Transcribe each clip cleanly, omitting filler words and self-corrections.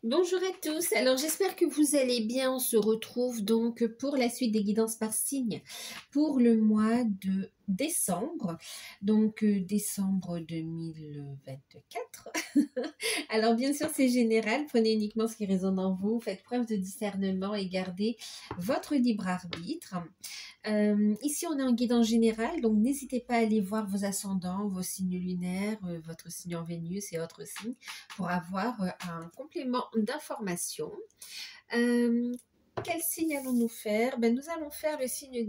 Bonjour à tous, alors j'espère que vous allez bien. On se retrouve donc pour la suite des guidances par signe pour le mois de décembre, donc décembre 2024. Alors bien sûr c'est général, prenez uniquement ce qui résonne en vous, faites preuve de discernement et gardez votre libre arbitre. Ici on est en guidance générale, donc n'hésitez pas à aller voir vos ascendants, vos signes lunaires, votre signe en Vénus et autres signes pour avoir un complément d'information. Quel signe allons-nous faire? Nous allons faire le signe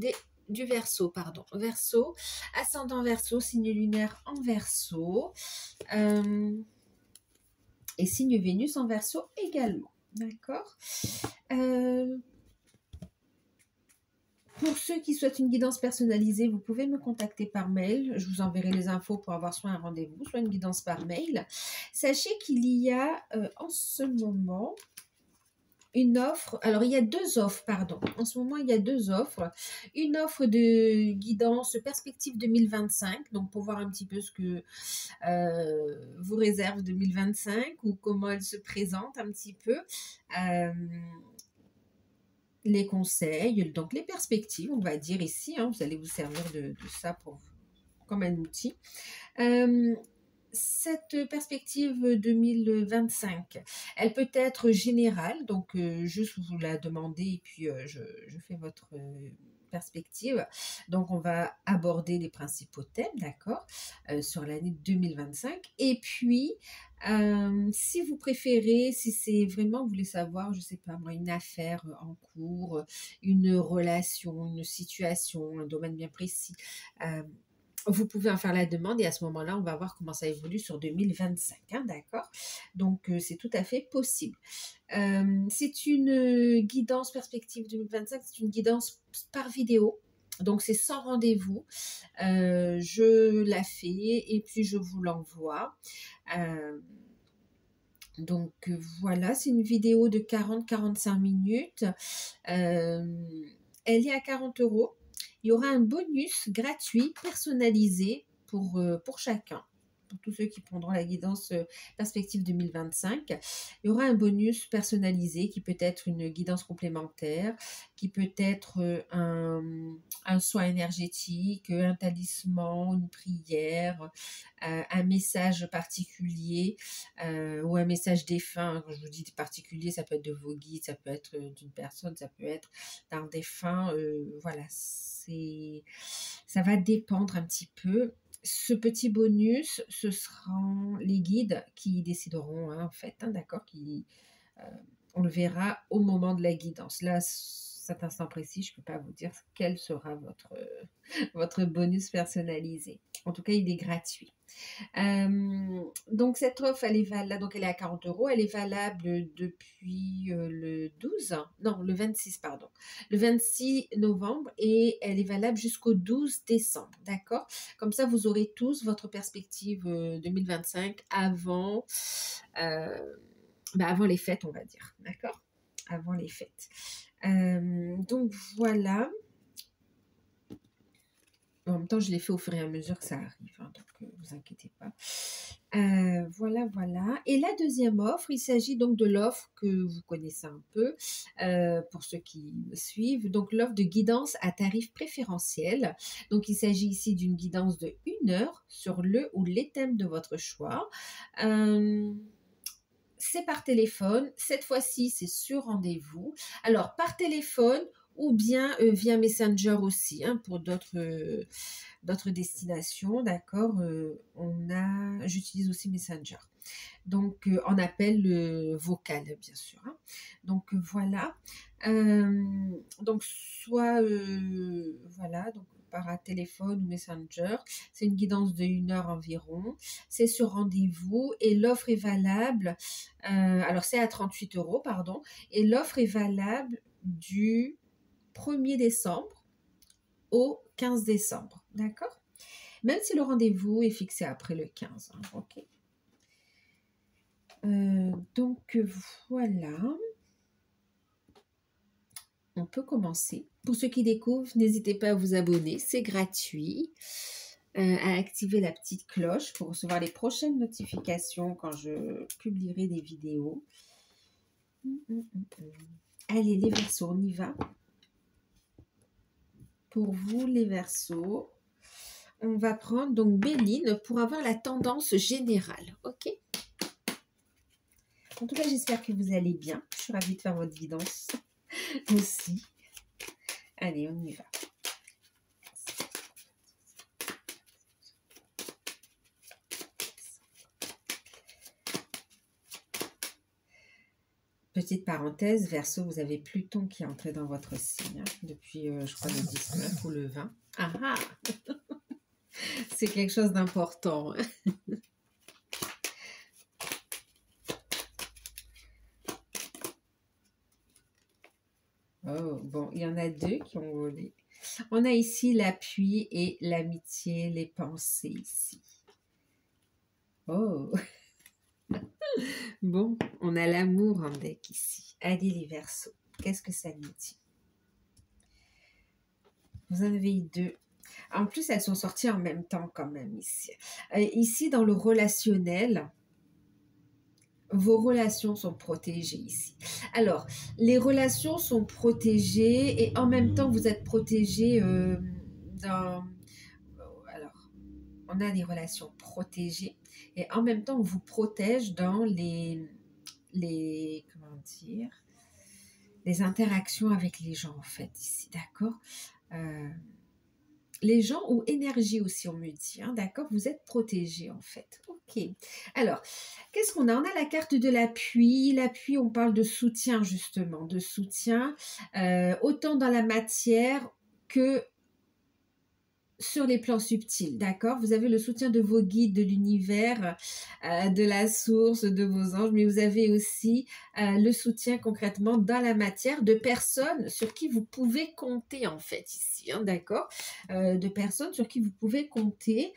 du Verseau, pardon. Verseau, ascendant Verseau, signe lunaire en Verseau, et signe Vénus en Verseau également. D'accord. Pour ceux qui souhaitent une guidance personnalisée, vous pouvez me contacter par mail. Je vous enverrai les infos pour avoir soit un rendez-vous, soit une guidance par mail. Sachez qu'il y a en ce moment une offre. Alors, il y a deux offres, pardon. En ce moment, il y a deux offres. Une offre de guidance perspective 2025, donc pour voir un petit peu ce que vous réserve 2025 ou comment elle se présente un petit peu. Les conseils, donc les perspectives, on va dire ici, vous allez vous servir de ça comme un outil. Cette perspective 2025, elle peut être générale, donc juste vous la demandez et puis je fais votre perspective. Donc on va aborder les principaux thèmes, d'accord, sur l'année 2025. Et puis, si vous préférez, si c'est vraiment, vous voulez savoir, je sais pas moi, une affaire en cours, une relation, une situation, un domaine bien précis, vous pouvez en faire la demande et à ce moment-là, on va voir comment ça évolue sur 2025, d'accord? Donc, c'est tout à fait possible. C'est une guidance perspective 2025, c'est une guidance par vidéo. Donc, c'est sans rendez-vous. Je la fais et puis je vous l'envoie. Donc, voilà, c'est une vidéo de 40-45 minutes. Elle est à 40 €. Il y aura un bonus gratuit, personnalisé pour chacun. Pour tous ceux qui prendront la guidance perspective 2025, il y aura un bonus personnalisé qui peut être une guidance complémentaire, qui peut être un soin énergétique, un talisman, une prière, un message particulier ou un message défunt. Quand je vous dis particulier, ça peut être de vos guides, ça peut être d'une personne, ça peut être d'un défunt. Voilà, ça va dépendre un petit peu. Ce petit bonus, ce seront les guides qui décideront, en fait, d'accord, on le verra au moment de la guidance. Là, cet instant précis, je ne peux pas vous dire quel sera votre bonus personnalisé. En tout cas, il est gratuit. Donc cette offre, elle est valable, donc elle est à 40 €, elle est valable depuis le 26, pardon, le 26 novembre et elle est valable jusqu'au 12 décembre, d'accord? Comme ça, vous aurez tous votre perspective 2025 avant les fêtes, on va dire, d'accord? Avant les fêtes. Donc voilà. En même temps, je l'ai fait au fur et à mesure que ça arrive, donc vous inquiétez pas. Voilà, voilà. Et la deuxième offre, il s'agit donc de l'offre que vous connaissez un peu, pour ceux qui me suivent. Donc l'offre de guidance à tarif préférentiel. Donc il s'agit ici d'une guidance de 1 heure sur le ou les thèmes de votre choix. C'est par téléphone. Cette fois-ci, c'est sur rendez-vous. Alors, par téléphone ou bien via Messenger aussi, pour d'autres destinations, d'accord. J'utilise aussi Messenger. Donc, en appel vocal, bien sûr. Donc, voilà. Donc, soit, voilà, donc par téléphone ou Messenger. C'est une guidance de 1 heure environ. C'est sur rendez-vous et l'offre est valable. Alors, c'est à 38 €, pardon. Et l'offre est valable du 1er décembre au 15 décembre. D'accord? Même si le rendez-vous est fixé après le 15. Ok. Donc, voilà. On peut commencer. Pour ceux qui découvrent, n'hésitez pas à vous abonner, c'est gratuit. À activer la petite cloche pour recevoir les prochaines notifications quand je publierai des vidéos. Allez, les Verseaux, on y va. Pour vous, les Verseaux, on va prendre donc Béline pour avoir la tendance générale. Ok? En tout cas, j'espère que vous allez bien. Je suis ravie de faire votre guidance aussi. Allez, on y va. Petite parenthèse, Verseau, vous avez Pluton qui est entré dans votre signe hein, depuis, je crois, le 19 ou le 20. Ah ah. C'est quelque chose d'important. Oh, bon, il y en a deux qui ont volé. On a ici l'appui et l'amitié, les pensées ici. Oh, bon, on a l'amour en deck ici. Allez les Verseaux, qu'est-ce que ça nous dit? Vous en avez deux. En plus, elles sont sorties en même temps quand même ici. Ici, dans le relationnel, vos relations sont protégées ici. Alors, les relations sont protégées et en même temps, vous êtes protégé dans... Alors, on a des relations protégées et en même temps, on vous protège dans comment dire, les interactions avec les gens, en fait, ici, d'accord les gens ou énergie aussi, on me dit, hein, d'accord. Vous êtes protégé, en fait. Ok. Alors, qu'est-ce qu'on a? On a la carte de l'appui. L'appui, on parle de soutien, justement, de soutien, autant dans la matière que sur les plans subtils, d'accord? Vous avez le soutien de vos guides, de l'univers, de la source, de vos anges, mais vous avez aussi le soutien concrètement dans la matière de personnes sur qui vous pouvez compter en fait ici, hein, d'accord? De personnes sur qui vous pouvez compter.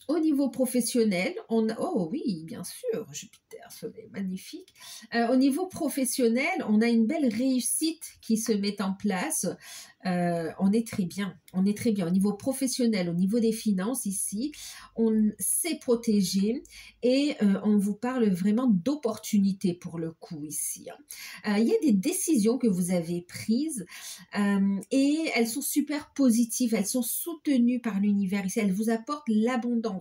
Au niveau professionnel, oh oui, bien sûr, Jupiter, Soleil, magnifique. Au niveau professionnel, on a une belle réussite qui se met en place. On est très bien, on est très bien. Au niveau professionnel, au niveau des finances ici, on s'est protégé et on vous parle vraiment d'opportunités pour le coup ici. Il y a des décisions que vous avez prises et elles sont super positives, elles sont soutenues par l'univers ici, elles vous apportent l'abondance.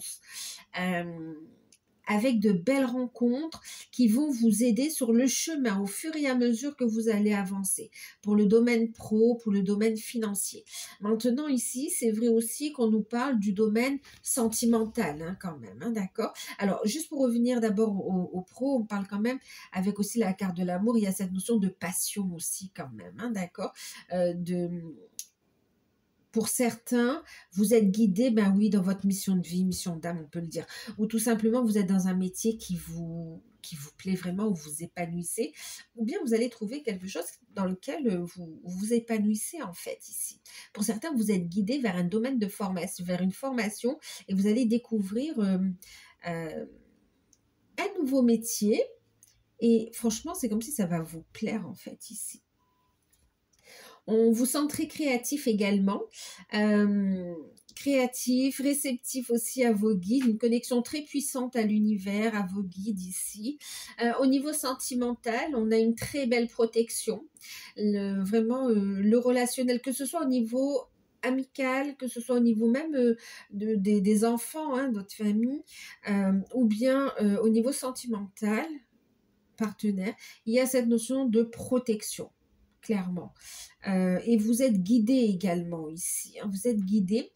Avec de belles rencontres qui vont vous aider sur le chemin au fur et à mesure que vous allez avancer pour le domaine pro, pour le domaine financier. Maintenant ici, c'est vrai aussi qu'on nous parle du domaine sentimental hein, quand même, hein, d'accord? Alors, juste pour revenir d'abord au pro, on parle quand même avec aussi la carte de l'amour, il y a cette notion de passion aussi quand même, hein, d'accord? Pour certains, vous êtes guidé, ben oui, dans votre mission de vie, mission d'âme, on peut le dire. Ou tout simplement, vous êtes dans un métier qui vous plaît vraiment, où vous vous épanouissez. Ou bien vous allez trouver quelque chose dans lequel vous vous épanouissez en fait ici. Pour certains, vous êtes guidé vers un domaine de formation, vers une formation, et vous allez découvrir un nouveau métier. Et franchement, c'est comme si ça va vous plaire en fait ici. On vous sent très créatif également, créatif, réceptif aussi à vos guides, une connexion très puissante à l'univers, à vos guides ici. Au niveau sentimental, on a une très belle protection, vraiment le relationnel, que ce soit au niveau amical, que ce soit au niveau même des enfants, hein, de votre famille, ou bien au niveau sentimental, partenaire, il y a cette notion de protection. Clairement. Et vous êtes guidé également ici. Hein, vous êtes guidé.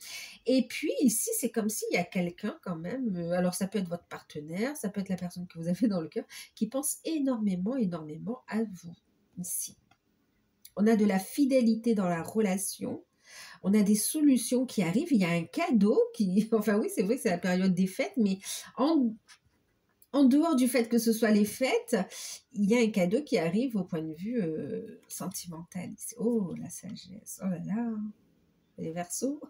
Et puis ici, c'est comme s'il y a quelqu'un quand même, alors ça peut être votre partenaire, ça peut être la personne que vous avez dans le cœur, qui pense énormément, énormément à vous ici. On a de la fidélité dans la relation. On a des solutions qui arrivent. Il y a un cadeau qui... Enfin oui, c'est vrai que c'est la période des fêtes, mais en dehors du fait que ce soit les fêtes, il y a un cadeau qui arrive au point de vue sentimental. Oh, la sagesse, oh là là, les Verseaux,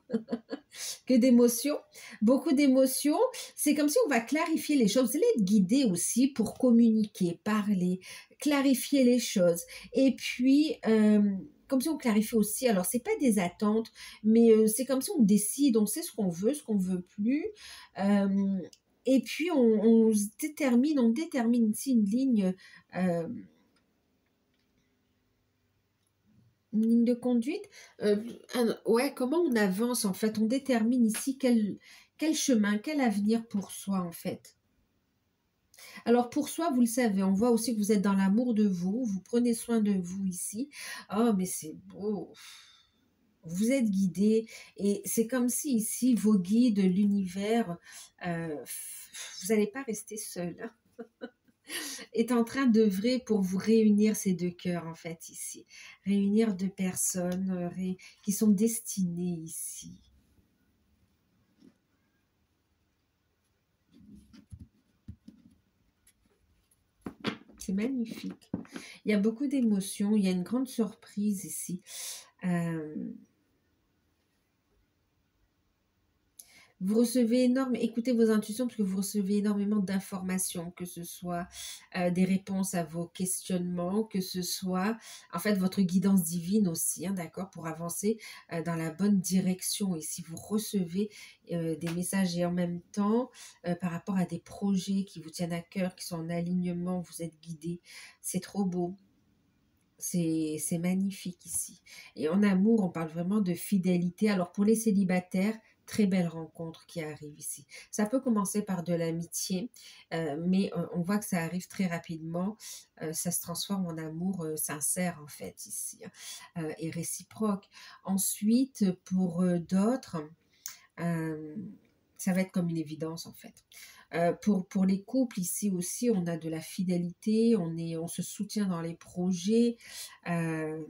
que d'émotions, beaucoup d'émotions. C'est comme si on va clarifier les choses. Vous allez être guidé aussi pour communiquer, parler, clarifier les choses. Et puis... comme si on clarifie aussi, alors c'est pas des attentes, mais c'est comme si on décide, on sait ce qu'on veut plus. Et puis, on détermine ici euh, une ligne de conduite. Ouais, comment on avance en fait? On détermine ici quel chemin, quel avenir pour soi en fait. Alors pour soi, vous le savez, on voit aussi que vous êtes dans l'amour de vous, vous prenez soin de vous ici. Oh, mais c'est beau. Vous êtes guidé et c'est comme si ici, vos guides, l'univers, vous n'allez pas rester seul, hein, est en train d'œuvrer pour vous réunir ces deux cœurs en fait ici. Réunir deux personnes qui sont destinées ici. C'est magnifique. Il y a beaucoup d'émotions, il y a une grande surprise ici. Vous recevez écoutez vos intuitions parce que vous recevez énormément d'informations, que ce soit des réponses à vos questionnements, que ce soit en fait votre guidance divine aussi, hein, d'accord, pour avancer dans la bonne direction. Et si vous recevez des messages et en même temps, par rapport à des projets qui vous tiennent à cœur, qui sont en alignement, vous êtes guidé, c'est trop beau. C'est magnifique ici. Et en amour, on parle vraiment de fidélité. Alors pour les célibataires, très belle rencontre qui arrive ici. Ça peut commencer par de l'amitié, mais on voit que ça arrive très rapidement. Ça se transforme en amour sincère en fait ici, et réciproque. Ensuite, pour d'autres, ça va être comme une évidence en fait. Pour les couples, ici aussi, on a de la fidélité, on se soutient dans les projets, il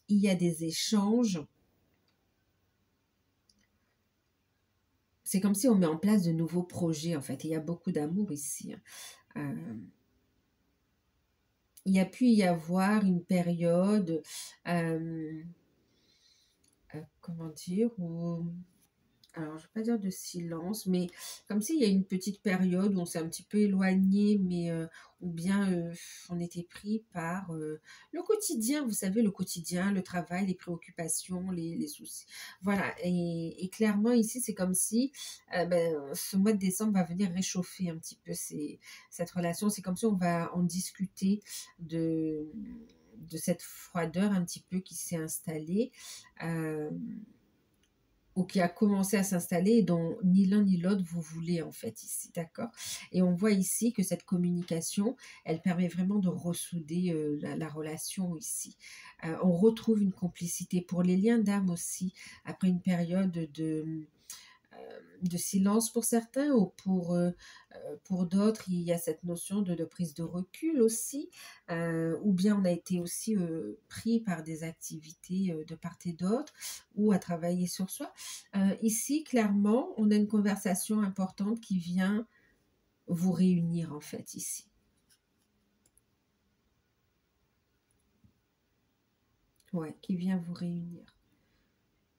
y a des échanges. C'est comme si on met en place de nouveaux projets, en fait. Il y a beaucoup d'amour ici, hein. Il y a pu y avoir une période, comment dire, où alors je ne vais pas dire de silence, mais comme s'il y a une petite période où on s'est un petit peu éloigné, mais ou bien on était pris par le quotidien, vous savez, le quotidien, le travail, les préoccupations, les soucis. Voilà, et clairement ici, c'est comme si ce mois de décembre va venir réchauffer un petit peu cette relation. C'est comme si on va en discuter de cette froideur un petit peu qui s'est installée. Ou qui a commencé à s'installer et dont ni l'un ni l'autre vous voulez en fait ici, d'accord? Et on voit ici que cette communication, elle permet vraiment de ressouder la relation ici. On retrouve une complicité pour les liens d'âme aussi, après une période de silence pour certains ou pour d'autres, il y a cette notion de prise de recul aussi, ou bien on a été aussi pris par des activités de part et d'autre ou à travailler sur soi. Ici, clairement, on a une conversation importante qui vient vous réunir en fait ici. Ouais, qui vient vous réunir.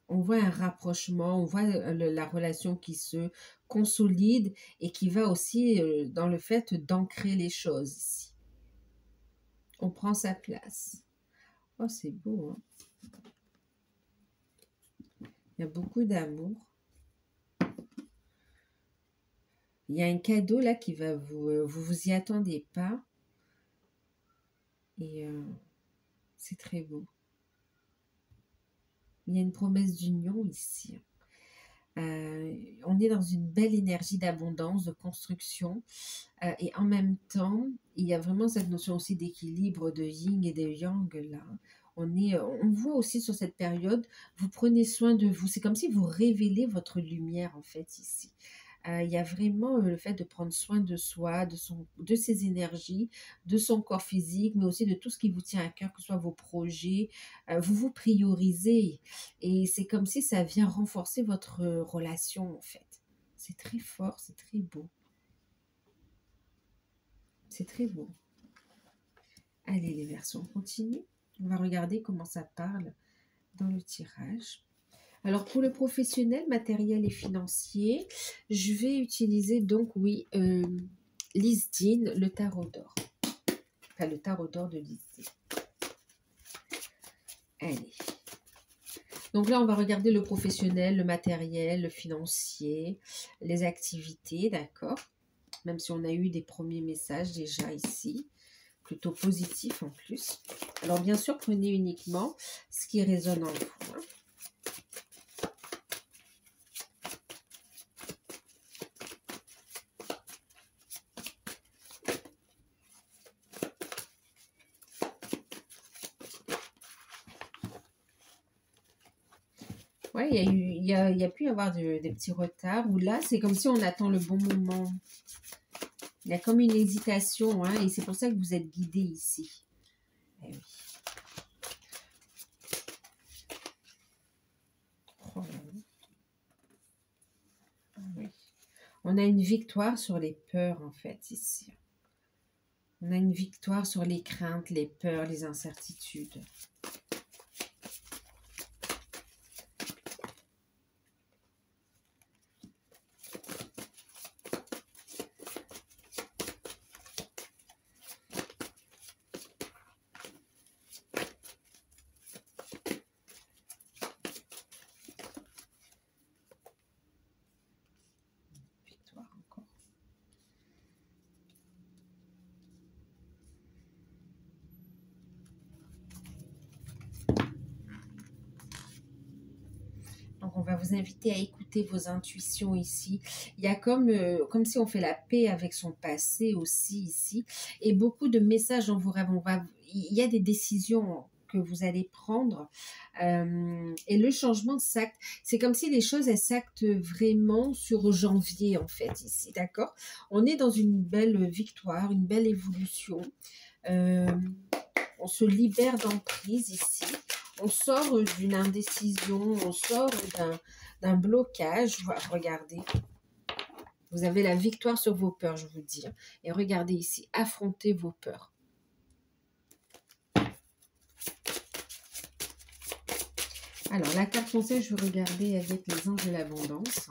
On voit un rapprochement, on voit la relation qui se consolide et qui va aussi dans le fait d'ancrer les choses ici. On prend sa place. Oh, c'est beau, hein? Il y a beaucoup d'amour. Il y a un cadeau là qui va vous y attendez pas. Et c'est très beau. Il y a une promesse d'union ici. On est dans une belle énergie d'abondance, de construction. Et en même temps, il y a vraiment cette notion aussi d'équilibre, de yin et de yang là. On voit aussi sur cette période, vous prenez soin de vous. C'est comme si vous révélez votre lumière en fait ici. Il y a vraiment le fait de prendre soin de soi, de ses énergies, de son corps physique, mais aussi de tout ce qui vous tient à cœur, que ce soit vos projets. Vous vous priorisez et c'est comme si ça vient renforcer votre relation en fait. C'est très fort, c'est très beau. C'est très beau. Allez les Verseaux, on continue. On va regarder comment ça parle dans le tirage. Alors pour le professionnel, matériel et financier, je vais utiliser donc oui l'Isdine, le tarot d'or. Enfin le tarot d'or de l'Isdine. Allez. Donc là, on va regarder le professionnel, le matériel, le financier, les activités, d'accord? Même si on a eu des premiers messages déjà ici, plutôt positifs en plus. Alors bien sûr, prenez uniquement ce qui résonne en vous, hein. Ouais, il y a pu y avoir des petits retards, où là, c'est comme si on attend le bon moment. Il y a comme une hésitation, hein, et c'est pour ça que vous êtes guidé ici. Eh oui. Oh là là. Ah oui. On a une victoire sur les peurs, en fait, ici. On a une victoire sur les craintes, les peurs, les incertitudes. Victoire encore. Donc, on va vous inviter à écouter vos intuitions ici. Il y a comme si on fait la paix avec son passé aussi ici. Et beaucoup de messages dans vos rêves. Il y a des décisions que vous allez prendre. Et le changement s'acte. C'est comme si les choses, elles s'actent vraiment sur janvier, en fait, ici. D'accord? On est dans une belle victoire, une belle évolution. On se libère d'emprise ici. On sort d'une indécision, on sort d'un blocage. Regardez, vous avez la victoire sur vos peurs, je vous dis. Et regardez ici, affrontez vos peurs. Alors, la carte conseil, je vais regarder avec les anges de l'abondance.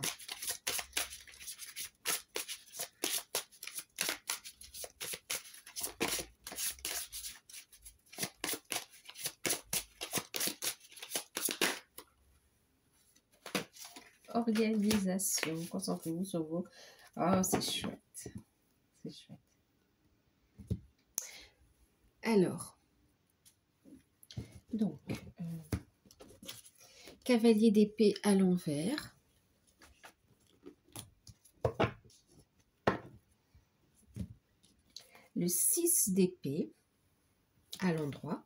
Organisation, concentrez-vous sur vos... Oh, c'est chouette. C'est chouette. Alors, donc, cavalier d'épée à l'envers. Le 6 d'épée à l'endroit.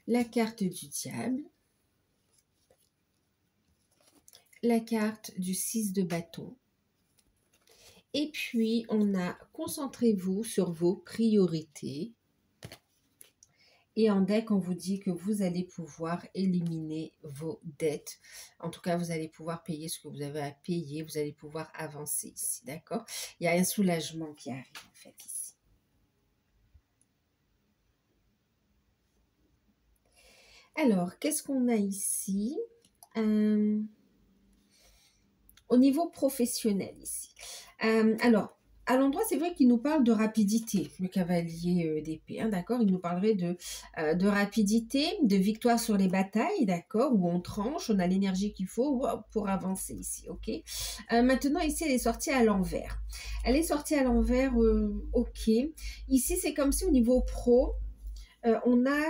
La carte du diable. La carte du 6 de bâton. Et puis, on a concentrez-vous sur vos priorités. Et en deck, on vous dit que vous allez pouvoir éliminer vos dettes. En tout cas, vous allez pouvoir payer ce que vous avez à payer. Vous allez pouvoir avancer ici, d'accord? Il y a un soulagement qui arrive, en fait, ici. Alors, qu'est-ce qu'on a ici? Au niveau professionnel, ici. Alors, à l'endroit, c'est vrai qu'il nous parle de rapidité, le cavalier d'épée, hein, d'accord? Il nous parlerait de rapidité, de victoire sur les batailles, d'accord? Où on tranche, on a l'énergie qu'il faut pour avancer ici, ok? Maintenant, ici, elle est sortie à l'envers. Elle est sortie à l'envers, ok. Ici, c'est comme si au niveau pro, on a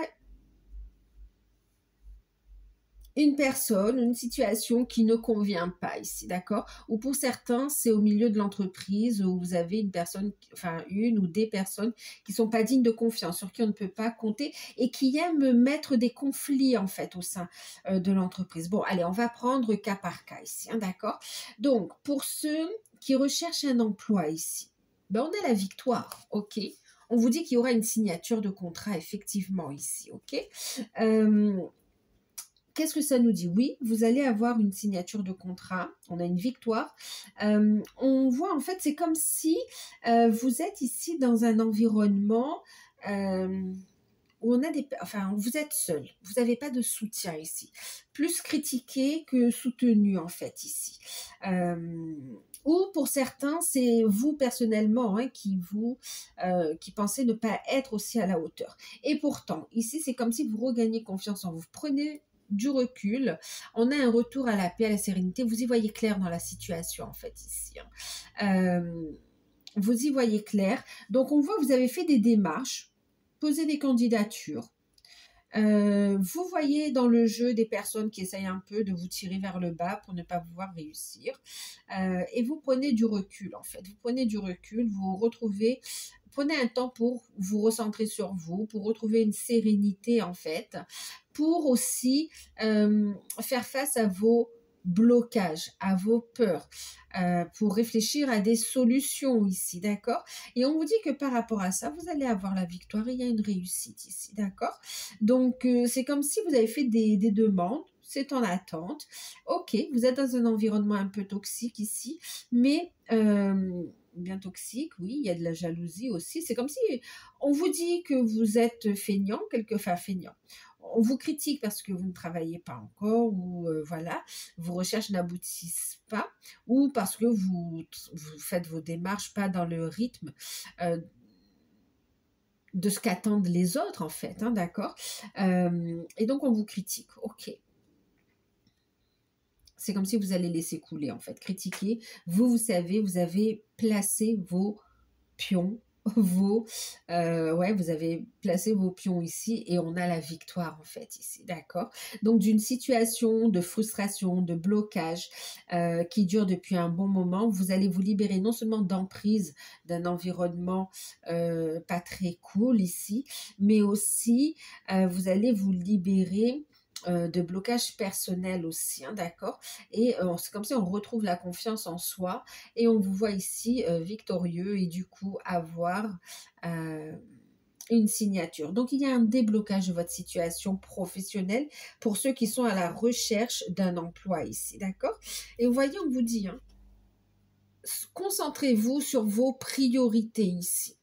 une personne, une situation qui ne convient pas ici, d'accord? Ou pour certains, c'est au milieu de l'entreprise où vous avez une personne, enfin une ou des personnes qui sont pas dignes de confiance, sur qui on ne peut pas compter et qui aiment mettre des conflits en fait au sein de l'entreprise. Bon, allez, on va prendre cas par cas ici, hein, d'accord? Donc, pour ceux qui recherchent un emploi ici, ben, on a la victoire, ok? On vous dit qu'il y aura une signature de contrat effectivement ici, ok? Qu'est-ce que ça nous dit? Oui, vous allez avoir une signature de contrat, on a une victoire. On voit en fait, c'est comme si vous êtes ici dans un environnement où on a enfin, vous êtes seul, vous n'avez pas de soutien ici. Plus critiqué que soutenu en fait ici. Ou pour certains, c'est vous personnellement hein, qui pensez ne pas être aussi à la hauteur. Et pourtant, ici, c'est comme si vous regagnez confiance en vous. Prenez du recul, on a un retour à la paix, à la sérénité. Vous y voyez clair dans la situation, en fait, ici. Vous y voyez clair. Donc, on voit que vous avez fait des démarches, posé des candidatures. Vous voyez dans le jeu des personnes qui essayent un peu de vous tirer vers le bas pour ne pas vous voir réussir. Et vous prenez du recul, en fait. Vous prenez du recul, vous retrouvez, prenez un temps pour vous recentrer sur vous, pour retrouver une sérénité, en fait, pour aussi faire face à vos blocages, à vos peurs, pour réfléchir à des solutions ici, d'accord? Et on vous dit que par rapport à ça, vous allez avoir la victoire et il y a une réussite ici, d'accord? Donc, c'est comme si vous avez fait des demandes, c'est en attente. Ok, vous êtes dans un environnement un peu toxique ici, mais bien toxique, oui, il y a de la jalousie aussi. C'est comme si on vous dit que vous êtes feignant, quelquefois feignant. On vous critique parce que vous ne travaillez pas encore ou voilà, vos recherches n'aboutissent pas ou parce que vous faites vos démarches pas dans le rythme de ce qu'attendent les autres en fait, hein, d'accord. Et donc on vous critique, ok. C'est comme si vous allez laisser couler en fait, critiquer. Vous savez, vous avez placé vos pions, vous avez placé vos pions ici et on a la victoire en fait ici, d'accord. Donc d'une situation de frustration, de blocage qui dure depuis un bon moment, vous allez vous libérer non seulement d'emprise d'un environnement pas très cool ici, mais aussi vous allez vous libérer de blocage personnel aussi, hein, d'accord. Et c'est comme si on retrouve la confiance en soi et on vous voit ici victorieux et du coup avoir une signature. Donc il y a un déblocage de votre situation professionnelle pour ceux qui sont à la recherche d'un emploi ici, d'accord. Et vous voyez, on vous dit, hein, concentrez-vous sur vos priorités ici.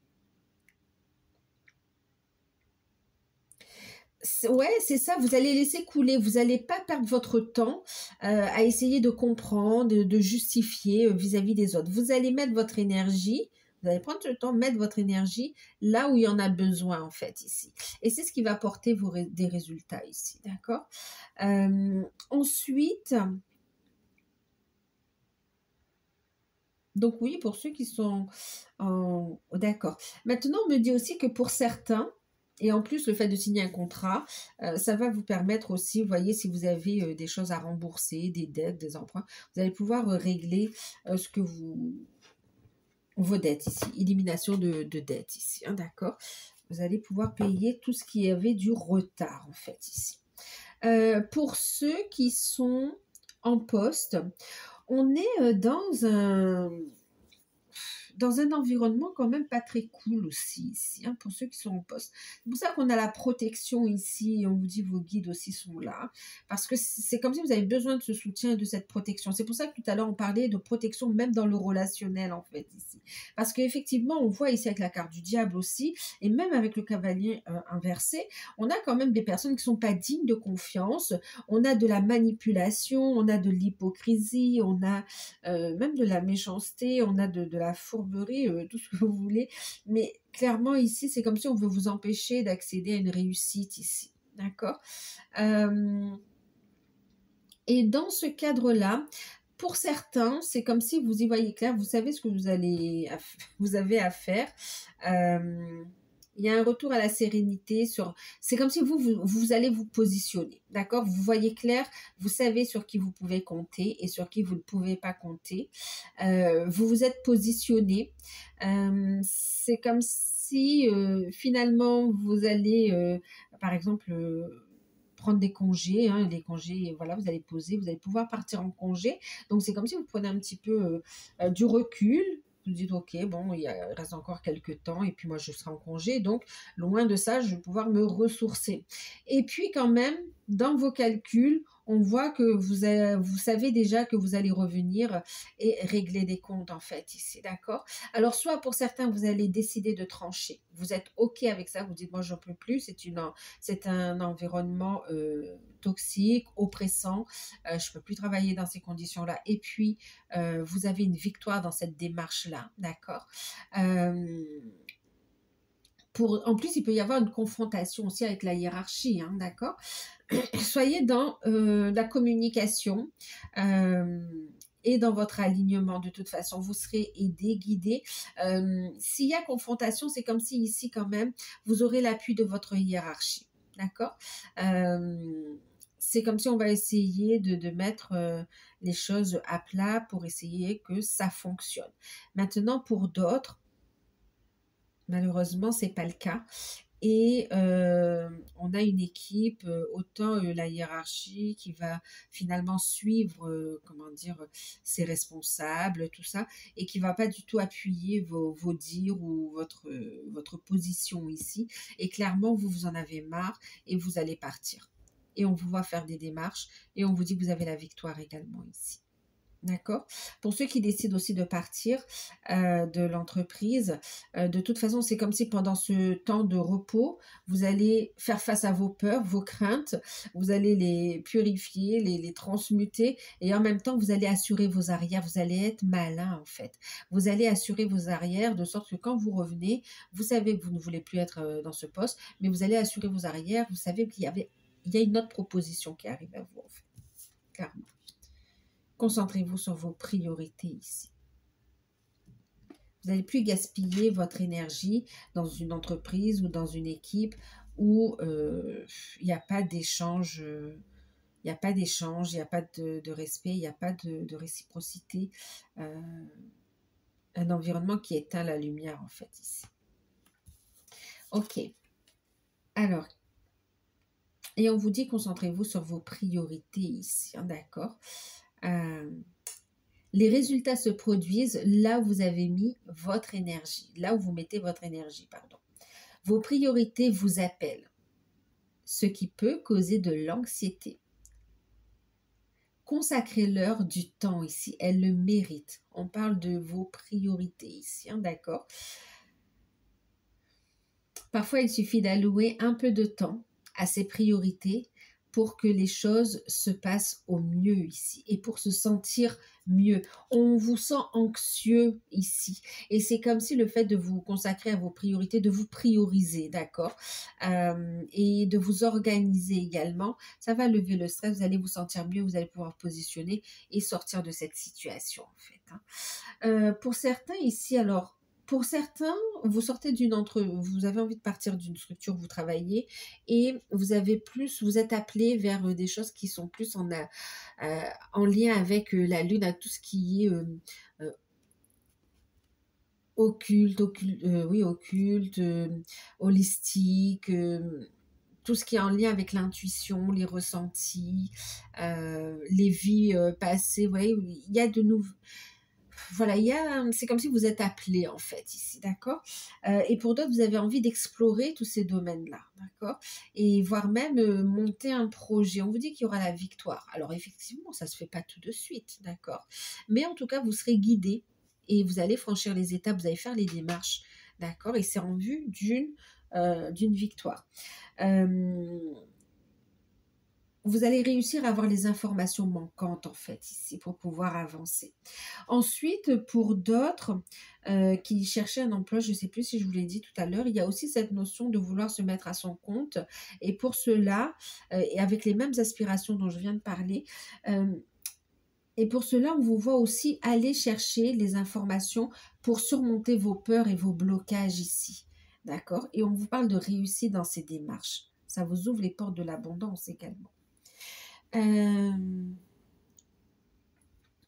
Ouais, c'est ça, vous allez laisser couler, vous n'allez pas perdre votre temps à essayer de comprendre, de justifier vis-à-vis des autres. Vous allez mettre votre énergie, vous allez prendre le temps de mettre votre énergie là où il y en a besoin en fait ici. Et c'est ce qui va apporter des résultats ici, d'accord. Ensuite, donc oui, pour ceux qui sont d'accord. Maintenant, on me dit aussi que pour certains, et en plus, le fait de signer un contrat, ça va vous permettre aussi, vous voyez, si vous avez des choses à rembourser, des dettes, des emprunts, vous allez pouvoir régler vos dettes ici, élimination de dettes ici, hein, d'accord. Vous allez pouvoir payer tout ce qui avait du retard, en fait, ici. Pour ceux qui sont en poste, on est dans un environnement quand même pas très cool aussi ici, hein, pour ceux qui sont en poste. C'est pour ça qu'on a la protection ici et on vous dit vos guides aussi sont là parce que c'est comme si vous avez besoin de ce soutien et de cette protection. C'est pour ça que tout à l'heure on parlait de protection même dans le relationnel en fait ici. Parce qu'effectivement on voit ici avec la carte du diable aussi et même avec le cavalier inversé, on a quand même des personnes qui sont pas dignes de confiance, on a de la manipulation, on a de l'hypocrisie, on a même de la méchanceté, on a de la fourberie, tout ce que vous voulez. Mais clairement, ici, c'est comme si on veut vous empêcher d'accéder à une réussite ici. D'accord. Et dans ce cadre-là, pour certains, c'est comme si vous y voyez clair, vous savez ce que vous avez à faire. Il y a un retour à la sérénité c'est comme si vous allez vous positionner, d'accord? Vous voyez clair, vous savez sur qui vous pouvez compter et sur qui vous ne pouvez pas compter. Vous vous êtes positionné. C'est comme si finalement vous allez, par exemple, prendre des congés, hein, des congés, voilà, vous allez poser, vous allez pouvoir partir en congé. Donc c'est comme si vous prenez un petit peu du recul. Vous dites, ok, bon, il reste encore quelques temps et puis moi je serai en congé, donc loin de ça, je vais pouvoir me ressourcer. Et puis quand même, dans vos calculs, on voit que vous savez déjà que vous allez revenir et régler des comptes en fait ici, d'accord? Alors soit pour certains, vous allez décider de trancher. Vous êtes ok avec ça, vous dites, moi j'en peux plus, c'est un environnement toxique, oppressant, je ne peux plus travailler dans ces conditions-là. Et puis, vous avez une victoire dans cette démarche-là, d'accord. En plus, il peut y avoir une confrontation aussi avec la hiérarchie, hein, d'accord? Soyez dans la communication et dans votre alignement. De toute façon, vous serez aidé, guidé. S'il y a confrontation, c'est comme si ici, quand même, vous aurez l'appui de votre hiérarchie, d'accord? C'est comme si on va essayer de mettre les choses à plat pour essayer que ça fonctionne. Maintenant, pour d'autres, malheureusement, c'est pas le cas. Et on a une équipe, autant la hiérarchie qui va finalement suivre, comment dire, ses responsables, tout ça, et qui va pas du tout appuyer vos dires ou votre position ici. Et clairement, vous en avez marre et vous allez partir. Et on vous voit faire des démarches et on vous dit que vous avez la victoire également ici. D'accord? Pour ceux qui décident aussi de partir de l'entreprise, de toute façon, c'est comme si pendant ce temps de repos, vous allez faire face à vos peurs, vos craintes, vous allez les purifier, les transmuter et en même temps, vous allez assurer vos arrières, vous allez être malin en fait. Vous allez assurer vos arrières de sorte que quand vous revenez, vous savez que vous ne voulez plus être dans ce poste, mais vous allez assurer vos arrières, vous savez qu'il y a une autre proposition qui arrive à vous en fait, clairement. Concentrez-vous sur vos priorités ici. Vous n'allez plus gaspiller votre énergie dans une entreprise ou dans une équipe où il n'y a pas d'échange, il n'y a pas d'échange, il n'y a pas de respect, il n'y a pas de réciprocité. Un environnement qui éteint la lumière en fait ici. Ok. Alors, et on vous dit concentrez-vous sur vos priorités ici, hein, d'accord? Les résultats se produisent là où vous avez mis votre énergie, là où vous mettez votre énergie, pardon. Vos priorités vous appellent, ce qui peut causer de l'anxiété. Consacrez-leur du temps ici, elles le méritent. On parle de vos priorités ici, hein, d'accord? Parfois, il suffit d'allouer un peu de temps à ces priorités pour que les choses se passent au mieux ici et pour se sentir mieux. On vous sent anxieux ici et c'est comme si le fait de vous consacrer à vos priorités, de vous prioriser, d'accord, et de vous organiser également, ça va lever le stress, vous allez vous sentir mieux, vous allez pouvoir positionner et sortir de cette situation en fait, hein. Pour certains ici, alors, pour certains, vous avez envie de partir d'une structure où vous travaillez et vous êtes appelé vers des choses qui sont plus en lien avec la lune, à tout ce qui est occulte, holistique, tout ce qui est en lien avec l'intuition, les ressentis, les vies passées. Vous voyez, il y a de nouveaux. Voilà, c'est comme si vous êtes appelé en fait ici, d'accord? Et pour d'autres, vous avez envie d'explorer tous ces domaines-là, d'accord? Et voire même monter un projet. On vous dit qu'il y aura la victoire. Alors effectivement, ça ne se fait pas tout de suite, d'accord? Mais en tout cas, vous serez guidé et vous allez franchir les étapes, vous allez faire les démarches, d'accord? Et c'est en vue d'une victoire. Vous allez réussir à avoir les informations manquantes en fait ici pour pouvoir avancer. Ensuite, pour d'autres qui cherchaient un emploi, je ne sais plus si je vous l'ai dit tout à l'heure, il y a aussi cette notion de vouloir se mettre à son compte. Et pour cela, et avec les mêmes aspirations dont je viens de parler, et pour cela, on vous voit aussi aller chercher les informations pour surmonter vos peurs et vos blocages ici. D'accord? Et on vous parle de réussite dans ces démarches. Ça vous ouvre les portes de l'abondance également.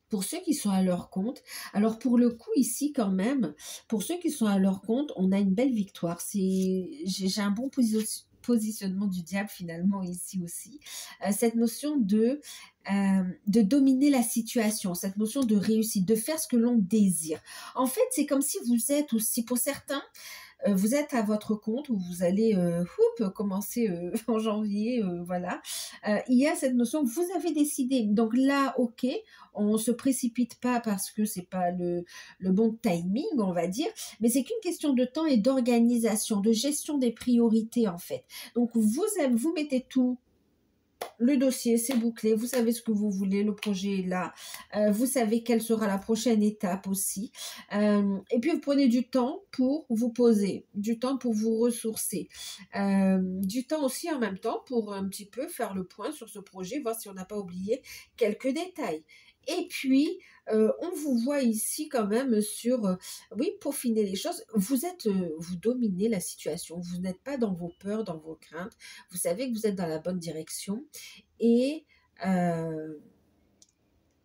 Pour ceux qui sont à leur compte, alors pour le coup ici quand même, pour ceux qui sont à leur compte, on a une belle victoire. J'ai un bon positionnement du diable finalement ici aussi. Cette notion de dominer la situation, cette notion de réussite, de faire ce que l'on désire. En fait, c'est comme si vous êtes aussi, pour certains, vous êtes à votre compte où vous allez commencer en janvier, voilà. Il y a cette notion, vous avez décidé. Donc là, ok, on ne se précipite pas parce que c'est pas le bon timing, on va dire, mais c'est qu'une question de temps et d'organisation, de gestion des priorités en fait. Donc vous mettez tout le dossier, c'est bouclé, vous savez ce que vous voulez, le projet est là, vous savez quelle sera la prochaine étape aussi. Et puis, vous prenez du temps pour vous poser, du temps pour vous ressourcer, du temps aussi en même temps pour un petit peu faire le point sur ce projet, voir si on n'a pas oublié quelques détails. Et puis, on vous voit ici quand même sur, oui, peaufiner les choses. Vous dominez la situation. Vous n'êtes pas dans vos peurs, dans vos craintes. Vous savez que vous êtes dans la bonne direction et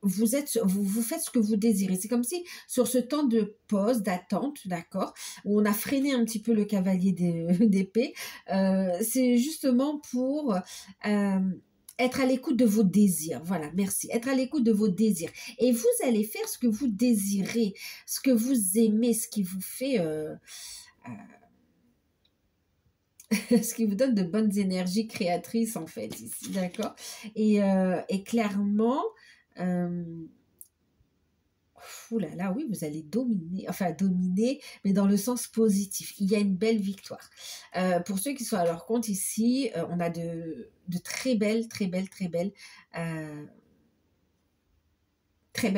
vous faites ce que vous désirez. C'est comme si sur ce temps de pause, d'attente, d'accord, où on a freiné un petit peu le cavalier d'épée, c'est justement pour être à l'écoute de vos désirs. Voilà, merci. Être à l'écoute de vos désirs. Et vous allez faire ce que vous désirez, ce que vous aimez, ce qui vous fait... ce qui vous donne de bonnes énergies créatrices, en fait, ici, d'accord? Et clairement... Ouh là là, oui, vous allez dominer, enfin dominer, mais dans le sens positif. Il y a une belle victoire. Pour ceux qui sont à leur compte ici, on a de très belles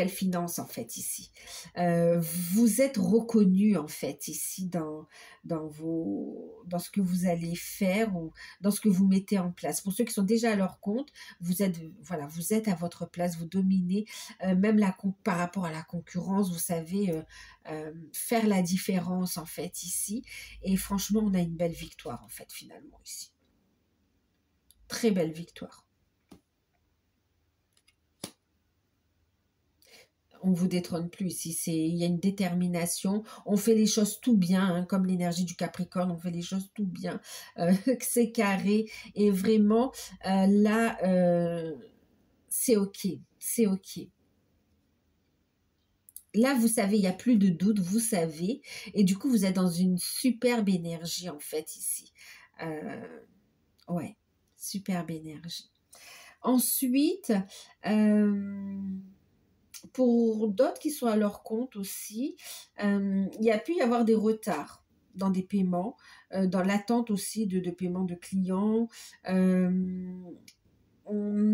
finances en fait ici. Vous êtes reconnu en fait ici dans ce que vous allez faire ou dans ce que vous mettez en place. Pour ceux qui sont déjà à leur compte, vous êtes voilà, vous êtes à votre place, vous dominez même par rapport à la concurrence, vous savez faire la différence en fait ici. Et franchement, on a une belle victoire en fait finalement ici. Très belle victoire. On vous détrône plus ici, il y a une détermination, on fait les choses tout bien, hein, comme l'énergie du Capricorne, on fait les choses tout bien, c'est carré, et vraiment, là, c'est ok, c'est ok. Là, vous savez, il n'y a plus de doute, vous savez, et du coup, vous êtes dans une superbe énergie, en fait, ici. Ouais, superbe énergie. Ensuite, pour d'autres qui sont à leur compte aussi, il y a pu y avoir des retards dans des paiements, dans l'attente aussi de paiement de clients. On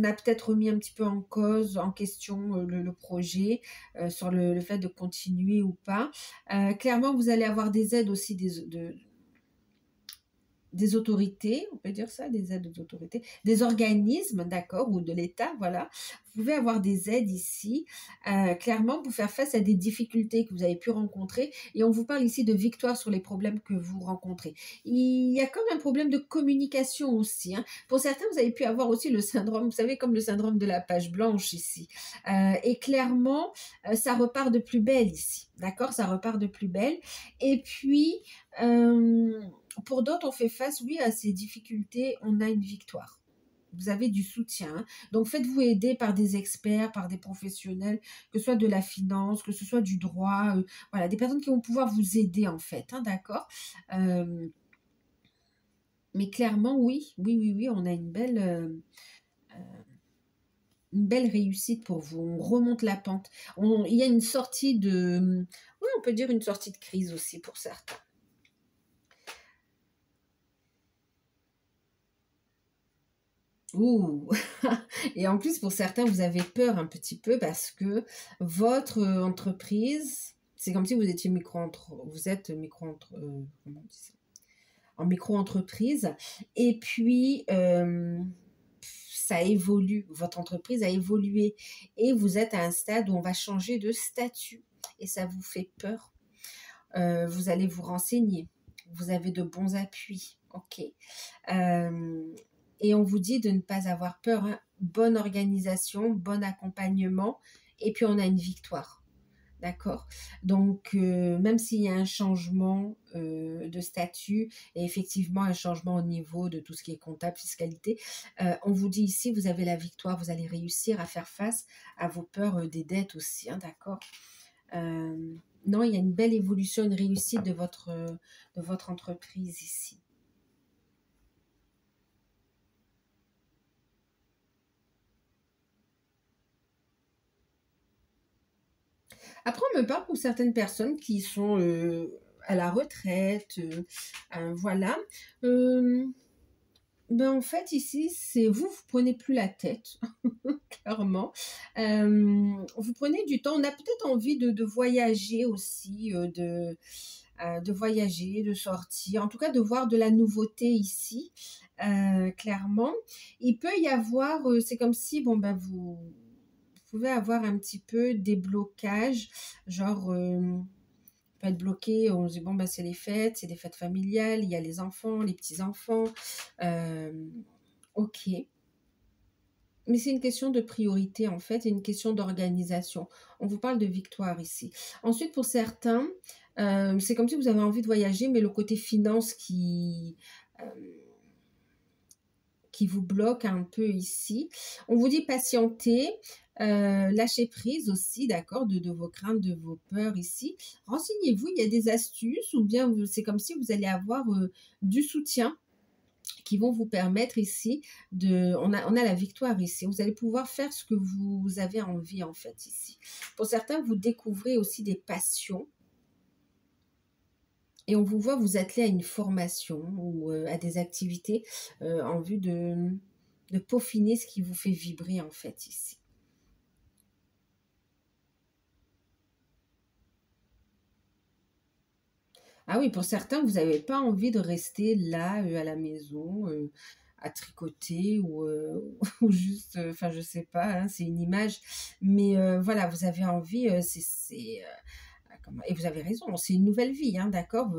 a peut-être remis un petit peu en cause, en question le projet, sur le fait de continuer ou pas. Clairement, vous allez avoir des aides aussi des autorités, on peut dire ça, des aides aux autorités, des organismes, d'accord, ou de l'État, voilà. Vous pouvez avoir des aides ici, clairement, pour faire face à des difficultés que vous avez pu rencontrer. Et on vous parle ici de victoire sur les problèmes que vous rencontrez. Il y a comme un problème de communication aussi, hein. Pour certains, vous avez pu avoir aussi le syndrome, vous savez, comme le syndrome de la page blanche ici. Et clairement, ça repart de plus belle ici, d'accord? Ça repart de plus belle. Et puis... pour d'autres, on fait face, oui, à ces difficultés, on a une victoire. Vous avez du soutien. Hein. Donc, faites-vous aider par des experts, par des professionnels, que ce soit de la finance, que ce soit du droit, voilà, des personnes qui vont pouvoir vous aider, en fait, hein, d'accord. Mais clairement, oui, on a une belle réussite pour vous. On remonte la pente. Il y a une sortie de... Oui, on peut dire une sortie de crise aussi pour certains. Ouh! Et en plus, pour certains, vous avez peur un petit peu parce que votre entreprise, c'est comme si vous étiez vous êtes comment on dit ça? En micro-entreprise. Et puis, ça évolue. Votre entreprise a évolué. Et vous êtes à un stade où on va changer de statut. Et ça vous fait peur. Vous allez vous renseigner. Vous avez de bons appuis. OK. Et on vous dit de ne pas avoir peur. Hein. Bonne organisation, bon accompagnement. Et puis, on a une victoire. D'accord. Donc, même s'il y a un changement de statut et effectivement un changement au niveau de tout ce qui est comptable, fiscalité, on vous dit ici, vous avez la victoire, vous allez réussir à faire face à vos peurs des dettes aussi. Hein, d'accord. Non, il y a une belle évolution, une réussite de votre entreprise ici. Après, on me parle pour certaines personnes qui sont à la retraite, voilà. Ben, en fait, ici, c'est vous, vous prenez plus la tête, clairement. Vous prenez du temps. On a peut-être envie de voyager aussi, de voyager, de sortir, en tout cas de voir de la nouveauté ici, clairement. Il peut y avoir, c'est comme si, bon, ben, vous pouvez avoir un petit peu des blocages, genre, peut être bloqué, on se dit, bon, ben, c'est des fêtes familiales, il y a les enfants, les petits-enfants, euh, ok. Mais c'est une question de priorité, en fait, et une question d'organisation. On vous parle de victoire ici. Ensuite, pour certains, c'est comme si vous avez envie de voyager, mais le côté finance euh, qui vous bloque un peu ici. On vous dit patienter, lâcher prise aussi, d'accord, de vos craintes, de vos peurs ici. Renseignez-vous, il y a des astuces, ou bien c'est comme si vous allez avoir du soutien qui vont vous permettre ici on a la victoire ici. Vous allez pouvoir faire ce que vous avez envie en fait ici. Pour certains, vous découvrez aussi des passions et on vous voit vous atteler à une formation ou à des activités en vue de peaufiner ce qui vous fait vibrer en fait ici. Ah oui, pour certains, vous n'avez pas envie de rester là à la maison, à tricoter ou juste, enfin je sais pas, hein, c'est une image, mais voilà, vous avez envie, et vous avez raison, c'est une nouvelle vie, hein, d'accord.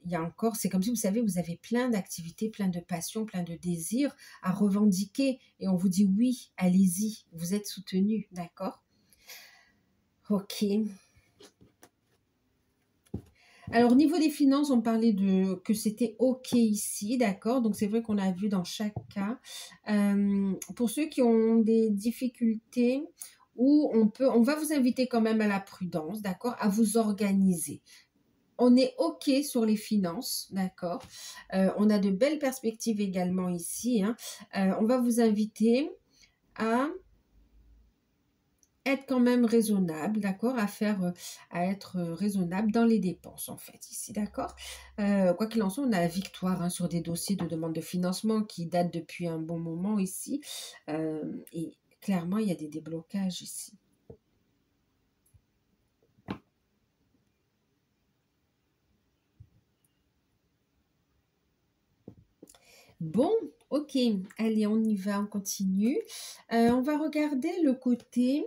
Il y a encore, c'est comme si vous savez, vous avez plein d'activités, plein de passions, plein de désirs à revendiquer, et on vous dit oui, allez-y, vous êtes soutenu, d'accord. Ok. Alors, au niveau des finances, on parlait de que c'était OK ici, d'accord? Donc, c'est vrai qu'on a vu dans chaque cas. Pour ceux qui ont des difficultés, où on va vous inviter quand même à la prudence, d'accord? À vous organiser. On est OK sur les finances, d'accord? On a de belles perspectives également ici, hein. On va vous inviter à être quand même raisonnable, d'accord, à être raisonnable dans les dépenses, en fait, ici, d'accord. Quoi qu'il en soit, on a la victoire hein, sur des dossiers de demande de financement qui datent depuis un bon moment ici. Et clairement, il y a des déblocages ici. Bon, ok, allez, on y va, on continue. On va regarder le côté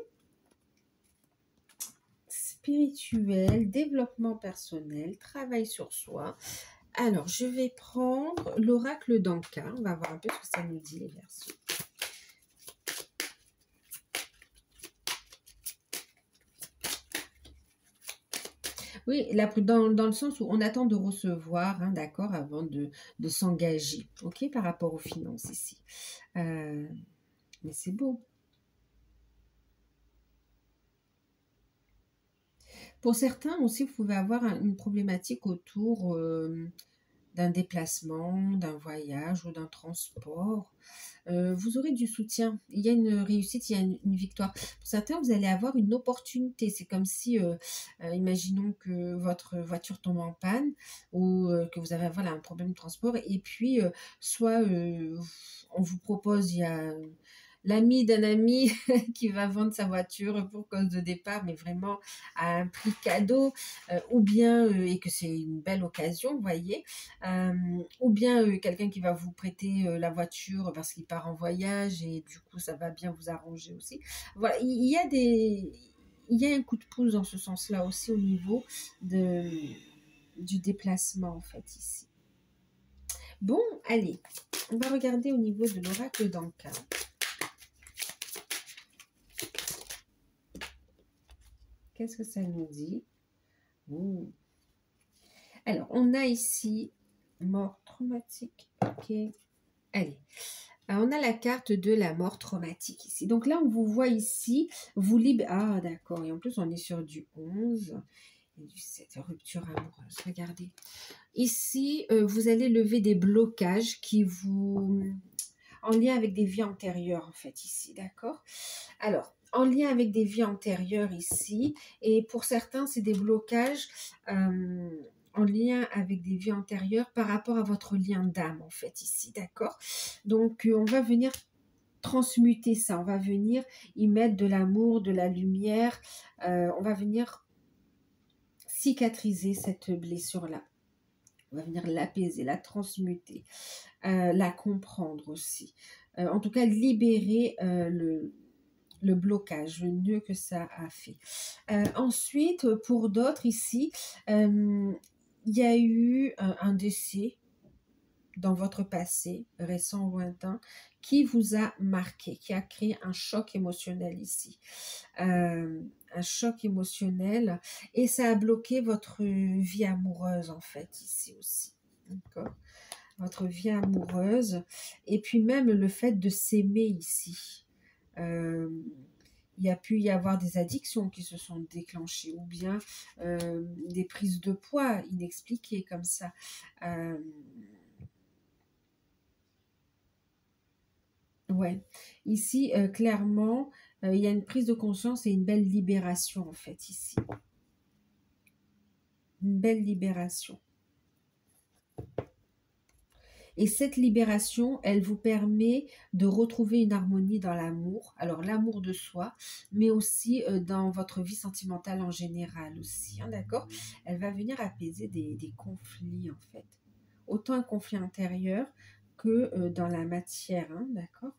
spirituel, développement personnel, travail sur soi. Alors, je vais prendre l'oracle d'Anka. On va voir un peu ce que ça nous dit, les versions. Oui, dans le sens où on attend de recevoir, hein, d'accord, avant de s'engager, ok, par rapport aux finances ici. Mais c'est beau. Pour certains aussi, vous pouvez avoir une problématique autour d'un déplacement, d'un voyage ou d'un transport. Vous aurez du soutien. Il y a une réussite, il y a une victoire. Pour certains, vous allez avoir une opportunité. C'est comme si, imaginons que votre voiture tombe en panne ou que vous avez voilà, un problème de transport. Et puis, soit on vous propose, il y a l'ami d'un ami qui va vendre sa voiture pour cause de départ, mais vraiment à un prix cadeau, ou bien, et que c'est une belle occasion, vous voyez, ou bien quelqu'un qui va vous prêter la voiture parce qu'il part en voyage et du coup ça va bien vous arranger aussi. Voilà, il y a un coup de pouce dans ce sens-là aussi au niveau de, du déplacement en fait ici. Bon, allez, on va regarder au niveau de l'oracle d'Anka. Qu'est-ce que ça nous dit? Ouh. Alors, on a ici mort traumatique. Ok. Allez. On a la carte de la mort traumatique ici. Donc là, on vous voit ici, vous libérez. Ah, d'accord. Et en plus, on est sur du 11 et du 7, rupture amoureuse. Regardez. Ici, vous allez lever des blocages qui vous... en lien avec des vies antérieures, en fait, ici. D'accord? Alors, en lien avec des vies antérieures ici. Et pour certains, c'est des blocages en lien avec des vies antérieures par rapport à votre lien d'âme, en fait, ici, d'accord? Donc, on va venir transmuter ça, on va venir y mettre de l'amour, de la lumière, on va venir cicatriser cette blessure-là. On va venir l'apaiser, la transmuter, la comprendre aussi. En tout cas, libérer le blocage, le nœud que ça a fait. Ensuite, pour d'autres ici, il y a eu un décès dans votre passé, récent ou lointain, qui vous a marqué, qui a créé un choc émotionnel ici. Un choc émotionnel, et ça a bloqué votre vie amoureuse, en fait, ici aussi. D'accord? Votre vie amoureuse, et puis même le fait de s'aimer ici. Il y a pu y avoir des addictions qui se sont déclenchées, ou bien des prises de poids inexpliquées comme ça. Ouais, ici, clairement, il y a une prise de conscience et une belle libération, en fait, ici. Une belle libération. Et cette libération, elle vous permet de retrouver une harmonie dans l'amour. Alors, l'amour de soi, mais aussi dans votre vie sentimentale en général aussi, hein, d'accord? Elle va venir apaiser des conflits, en fait. Autant un conflit intérieur que dans la matière, hein, d'accord?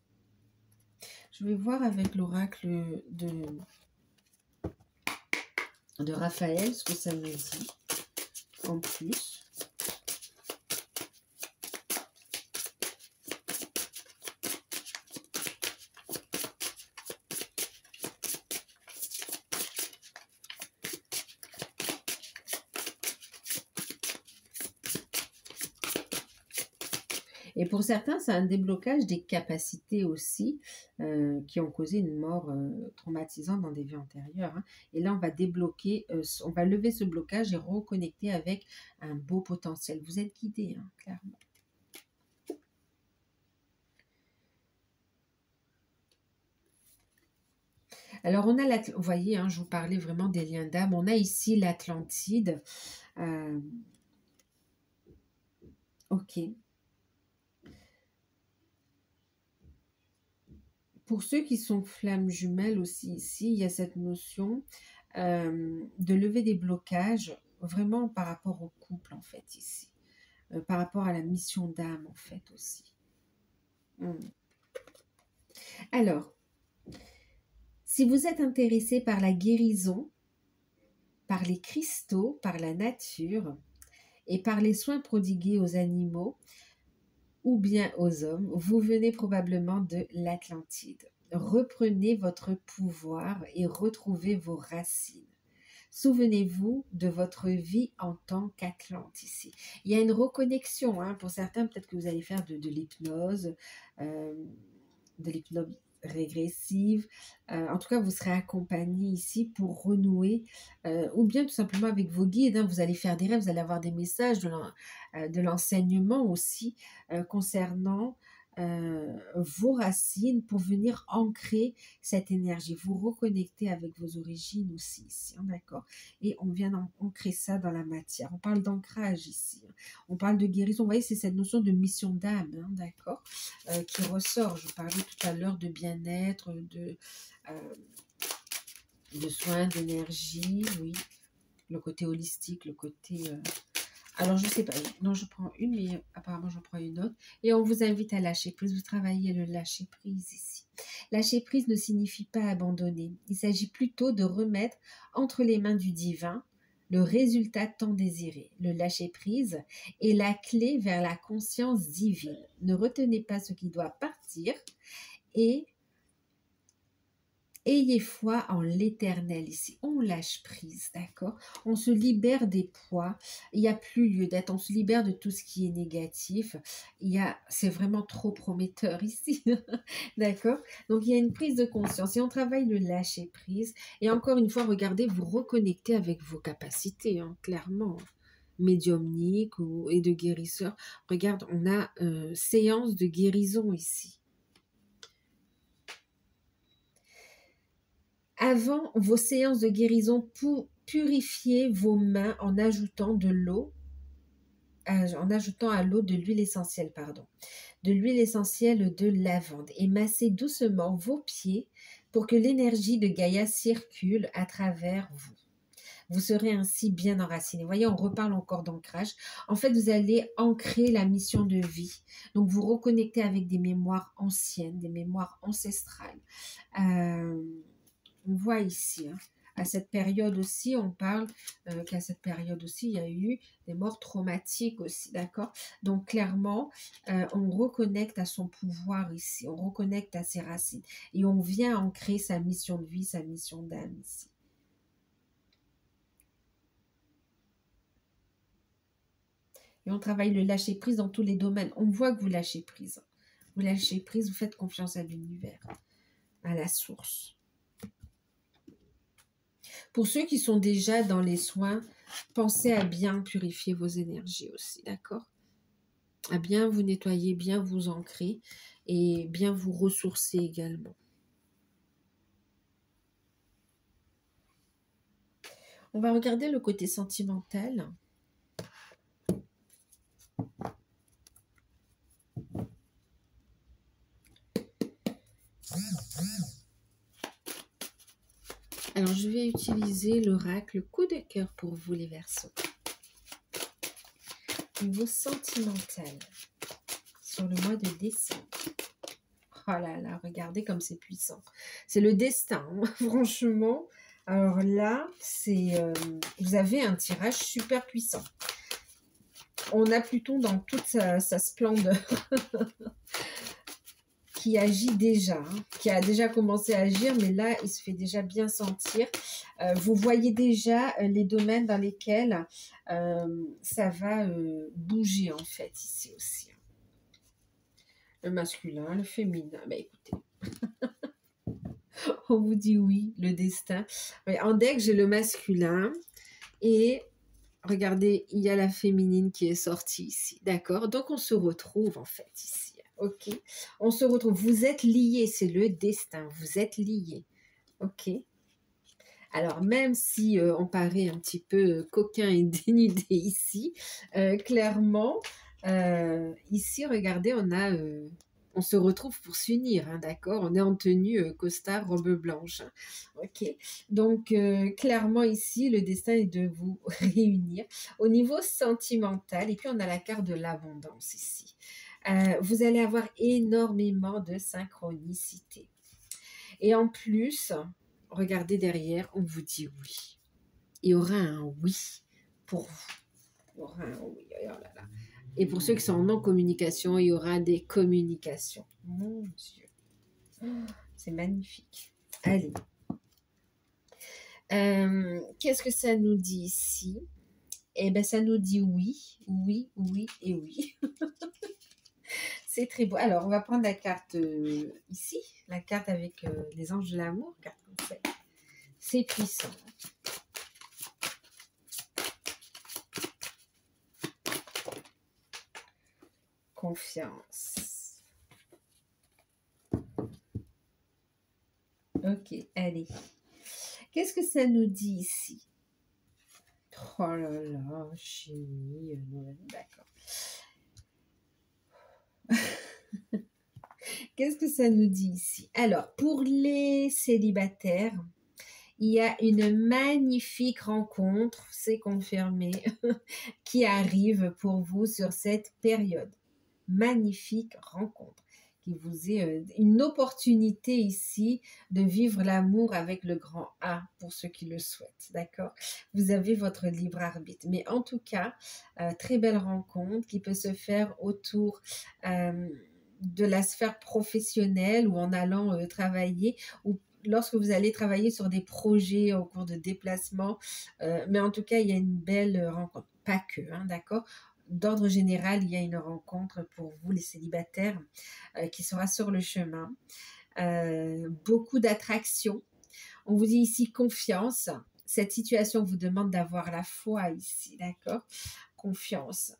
Je vais voir avec l'oracle de Raphaël ce que ça me dit en plus. Et pour certains, c'est un déblocage des capacités aussi qui ont causé une mort traumatisante dans des vies antérieures, hein. Et là, on va débloquer, on va lever ce blocage et reconnecter avec un beau potentiel. Vous êtes guidé, hein, clairement. Alors, on a vous voyez, hein, je vous parlais vraiment des liens d'âme. On a ici l'Atlantide. Ok. Pour ceux qui sont flammes jumelles aussi ici, il y a cette notion de lever des blocages vraiment par rapport au couple, en fait, ici. Par rapport à la mission d'âme, en fait, aussi. Alors, si vous êtes intéressé par la guérison, par les cristaux, par la nature et par les soins prodigués aux animaux ou bien aux hommes, vous venez probablement de l'Atlantide. Reprenez votre pouvoir et retrouvez vos racines. Souvenez-vous de votre vie en tant qu'Atlante ici. Il y a une reconnexion, hein, pour certains, peut-être que vous allez faire de l'hypnose régressive. En tout cas, vous serez accompagné ici pour renouer, ou bien tout simplement avec vos guides, hein. Vous allez faire des rêves, vous allez avoir des messages de l'enseignement aussi concernant vos racines pour venir ancrer cette énergie, vous reconnecter avec vos origines aussi ici, hein, d'accord? Et on vient ancrer ça dans la matière. On parle d'ancrage ici, hein. On parle de guérison. Vous voyez, c'est cette notion de mission d'âme, hein, d'accord, qui ressort. Je parlais tout à l'heure de bien-être, de soins, d'énergie, oui. Le côté holistique, le côté... Alors, je ne sais pas. Non, je prends une, mais apparemment, j'en prends une autre. Et on vous invite à lâcher prise. Vous travaillez le lâcher prise ici. Lâcher prise ne signifie pas abandonner. Il s'agit plutôt de remettre entre les mains du divin le résultat tant désiré. Le lâcher prise est la clé vers la conscience divine. Ne retenez pas ce qui doit partir et ayez foi en l'éternel ici. On lâche prise, d'accord? On se libère des poids. Il n'y a plus lieu d'être. On se libère de tout ce qui est négatif. C'est vraiment trop prometteur ici, d'accord? Donc, il y a une prise de conscience et on travaille le lâcher prise. Et encore une fois, regardez, vous reconnectez avec vos capacités, hein, clairement. Médiumnique et de guérisseur. Regarde, on a séance de guérison ici. Avant vos séances de guérison, purifiez vos mains en ajoutant de l'eau en ajoutant à l'eau de l'huile essentielle, pardon, de l'huile essentielle de lavande et massez doucement vos pieds pour que l'énergie de Gaïa circule à travers vous. Vous serez ainsi bien enraciné. Vous voyez, on reparle encore d'ancrage. En fait, vous allez ancrer la mission de vie. Donc, vous reconnectez avec des mémoires anciennes, des mémoires ancestrales. On voit ici, hein, à cette période aussi, on parle qu'à cette période aussi, il y a eu des morts traumatiques aussi, d'accord? Donc, clairement, on reconnecte à son pouvoir ici, on reconnecte à ses racines et on vient ancrer sa mission de vie, sa mission d'âme ici. Et on travaille le lâcher-prise dans tous les domaines. On voit que vous lâchez prise. Vous lâchez prise, vous faites confiance à l'univers, à la source. Pour ceux qui sont déjà dans les soins, pensez à bien purifier vos énergies aussi, d'accord? À bien vous nettoyer, bien vous ancrer et bien vous ressourcer également. On va regarder le côté sentimental. Alors, je vais utiliser l'oracle coup de cœur pour vous, les Verseaux. Niveau sentimental, sur le mois de décembre. Oh là là, regardez comme c'est puissant. C'est le destin, hein, franchement. Alors là, vous avez un tirage super puissant. On a Pluton dans toute sa splendeur. Qui agit déjà, hein, qui a déjà commencé à agir, mais là, il se fait déjà bien sentir. Vous voyez déjà les domaines dans lesquels ça va bouger, en fait, ici aussi. Le masculin, le féminin. Ben, écoutez, on vous dit oui, le destin. En deck, j'ai le masculin et regardez, il y a la féminine qui est sortie ici. D'accord? Donc, on se retrouve, en fait, ici. Ok, on se retrouve. Vous êtes liés, c'est le destin. Vous êtes liés. Ok. Alors, même si on paraît un petit peu coquin et dénudé ici, clairement, ici, regardez, on se retrouve pour s'unir, hein, d'accord? On est en tenue costard, robe blanche. Hein, ok. Donc, clairement, ici, le destin est de vous réunir au niveau sentimental. Et puis, on a la carte de l'abondance ici. Vous allez avoir énormément de synchronicité. Et en plus, regardez derrière, on vous dit oui. Il y aura un oui pour vous. Il y aura un oui. Oh là là. Et pour ceux qui sont en non-communication, il y aura des communications. Mon Dieu. Oh, c'est magnifique. Allez. Qu'est-ce que ça nous dit ici? Eh bien, ça nous dit oui, oui, oui et oui. C'est très beau. Alors, on va prendre la carte ici, la carte avec les anges de l'amour, carte conseil. C'est puissant. Confiance. Ok, allez. Qu'est-ce que ça nous dit ici? Oh là là, chimie, d'accord. Qu'est-ce que ça nous dit ici? Alors, pour les célibataires, il y a une magnifique rencontre, c'est confirmé, qui arrive pour vous sur cette période. Magnifique rencontre qui vous est une opportunité ici de vivre l'amour avec le grand A pour ceux qui le souhaitent, d'accord? Vous avez votre libre arbitre, mais en tout cas, très belle rencontre qui peut se faire autour de la sphère professionnelle ou en allant travailler ou lorsque vous allez travailler sur des projets au cours de déplacements, mais en tout cas, il y a une belle rencontre, pas que, hein, d'accord? D'ordre général, il y a une rencontre pour vous, les célibataires, qui sera sur le chemin. Beaucoup d'attraction. On vous dit ici confiance. Cette situation vous demande d'avoir la foi ici, d'accord? Confiance.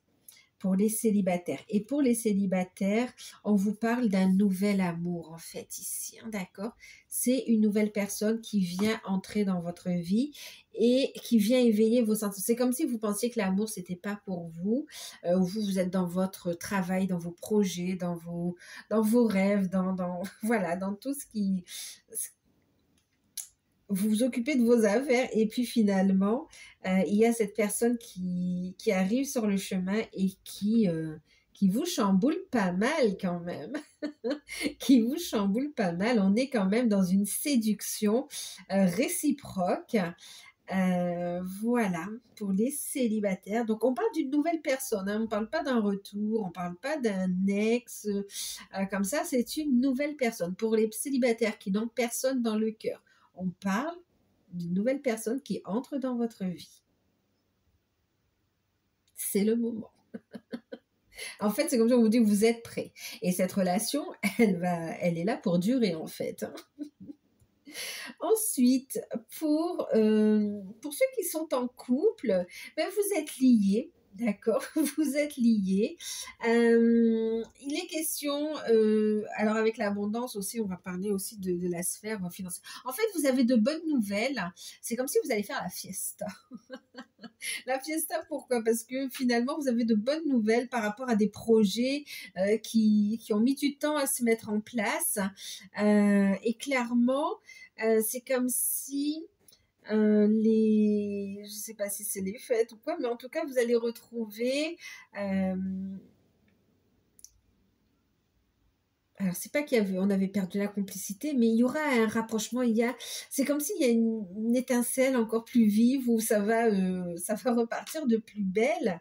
pour les célibataires. Et pour les célibataires, on vous parle d'un nouvel amour en fait ici, hein, d'accord? C'est une nouvelle personne qui vient entrer dans votre vie et qui vient éveiller vos sentiments. C'est comme si vous pensiez que l'amour, c'était pas pour vous. Vous êtes dans votre travail, dans vos projets, dans vos rêves, voilà, dans tout ce qui... Vous vous occupez de vos affaires et puis finalement, il y a cette personne qui arrive sur le chemin et qui vous chamboule pas mal quand même. Qui vous chamboule pas mal. On est quand même dans une séduction réciproque. Voilà, pour les célibataires. Donc, on parle d'une nouvelle personne, hein. On ne parle pas d'un retour, on ne parle pas d'un ex. Comme ça, c'est une nouvelle personne. Pour les célibataires qui n'ont personne dans le cœur, on parle d'une nouvelle personne qui entre dans votre vie. C'est le moment. En fait, c'est comme si on vous dit que vous êtes prêts. Et cette relation, elle est là pour durer, en fait, hein. Ensuite, pour ceux qui sont en couple, ben vous êtes liés, d'accord? Vous êtes liés. Il est question, alors avec l'abondance aussi, on va parler aussi de la sphère financière. En fait, vous avez de bonnes nouvelles. C'est comme si vous allez faire la fiesta. La fiesta, pourquoi? Parce que finalement, vous avez de bonnes nouvelles par rapport à des projets qui ont mis du temps à se mettre en place. Et clairement, c'est comme si je ne sais pas si c'est les fêtes ou quoi, mais en tout cas, vous allez retrouver... alors, c'est pas on avait perdu la complicité, mais il y aura un rapprochement. C'est comme s'il y a une étincelle encore plus vive où ça va repartir de plus belle.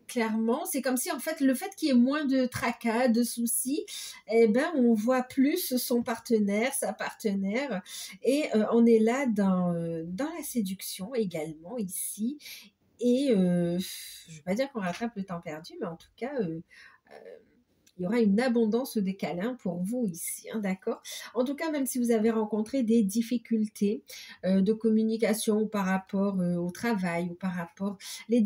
Clairement, c'est comme si en fait le fait qu'il y ait moins de tracas, de soucis, eh ben on voit plus son partenaire, sa partenaire, et on est là dans la séduction également ici. Et je ne veux pas dire qu'on rattrape le temps perdu, mais en tout cas, il y aura une abondance des câlins pour vous ici, hein, d'accord? En tout cas, même si vous avez rencontré des difficultés de communication par rapport au travail ou par rapport les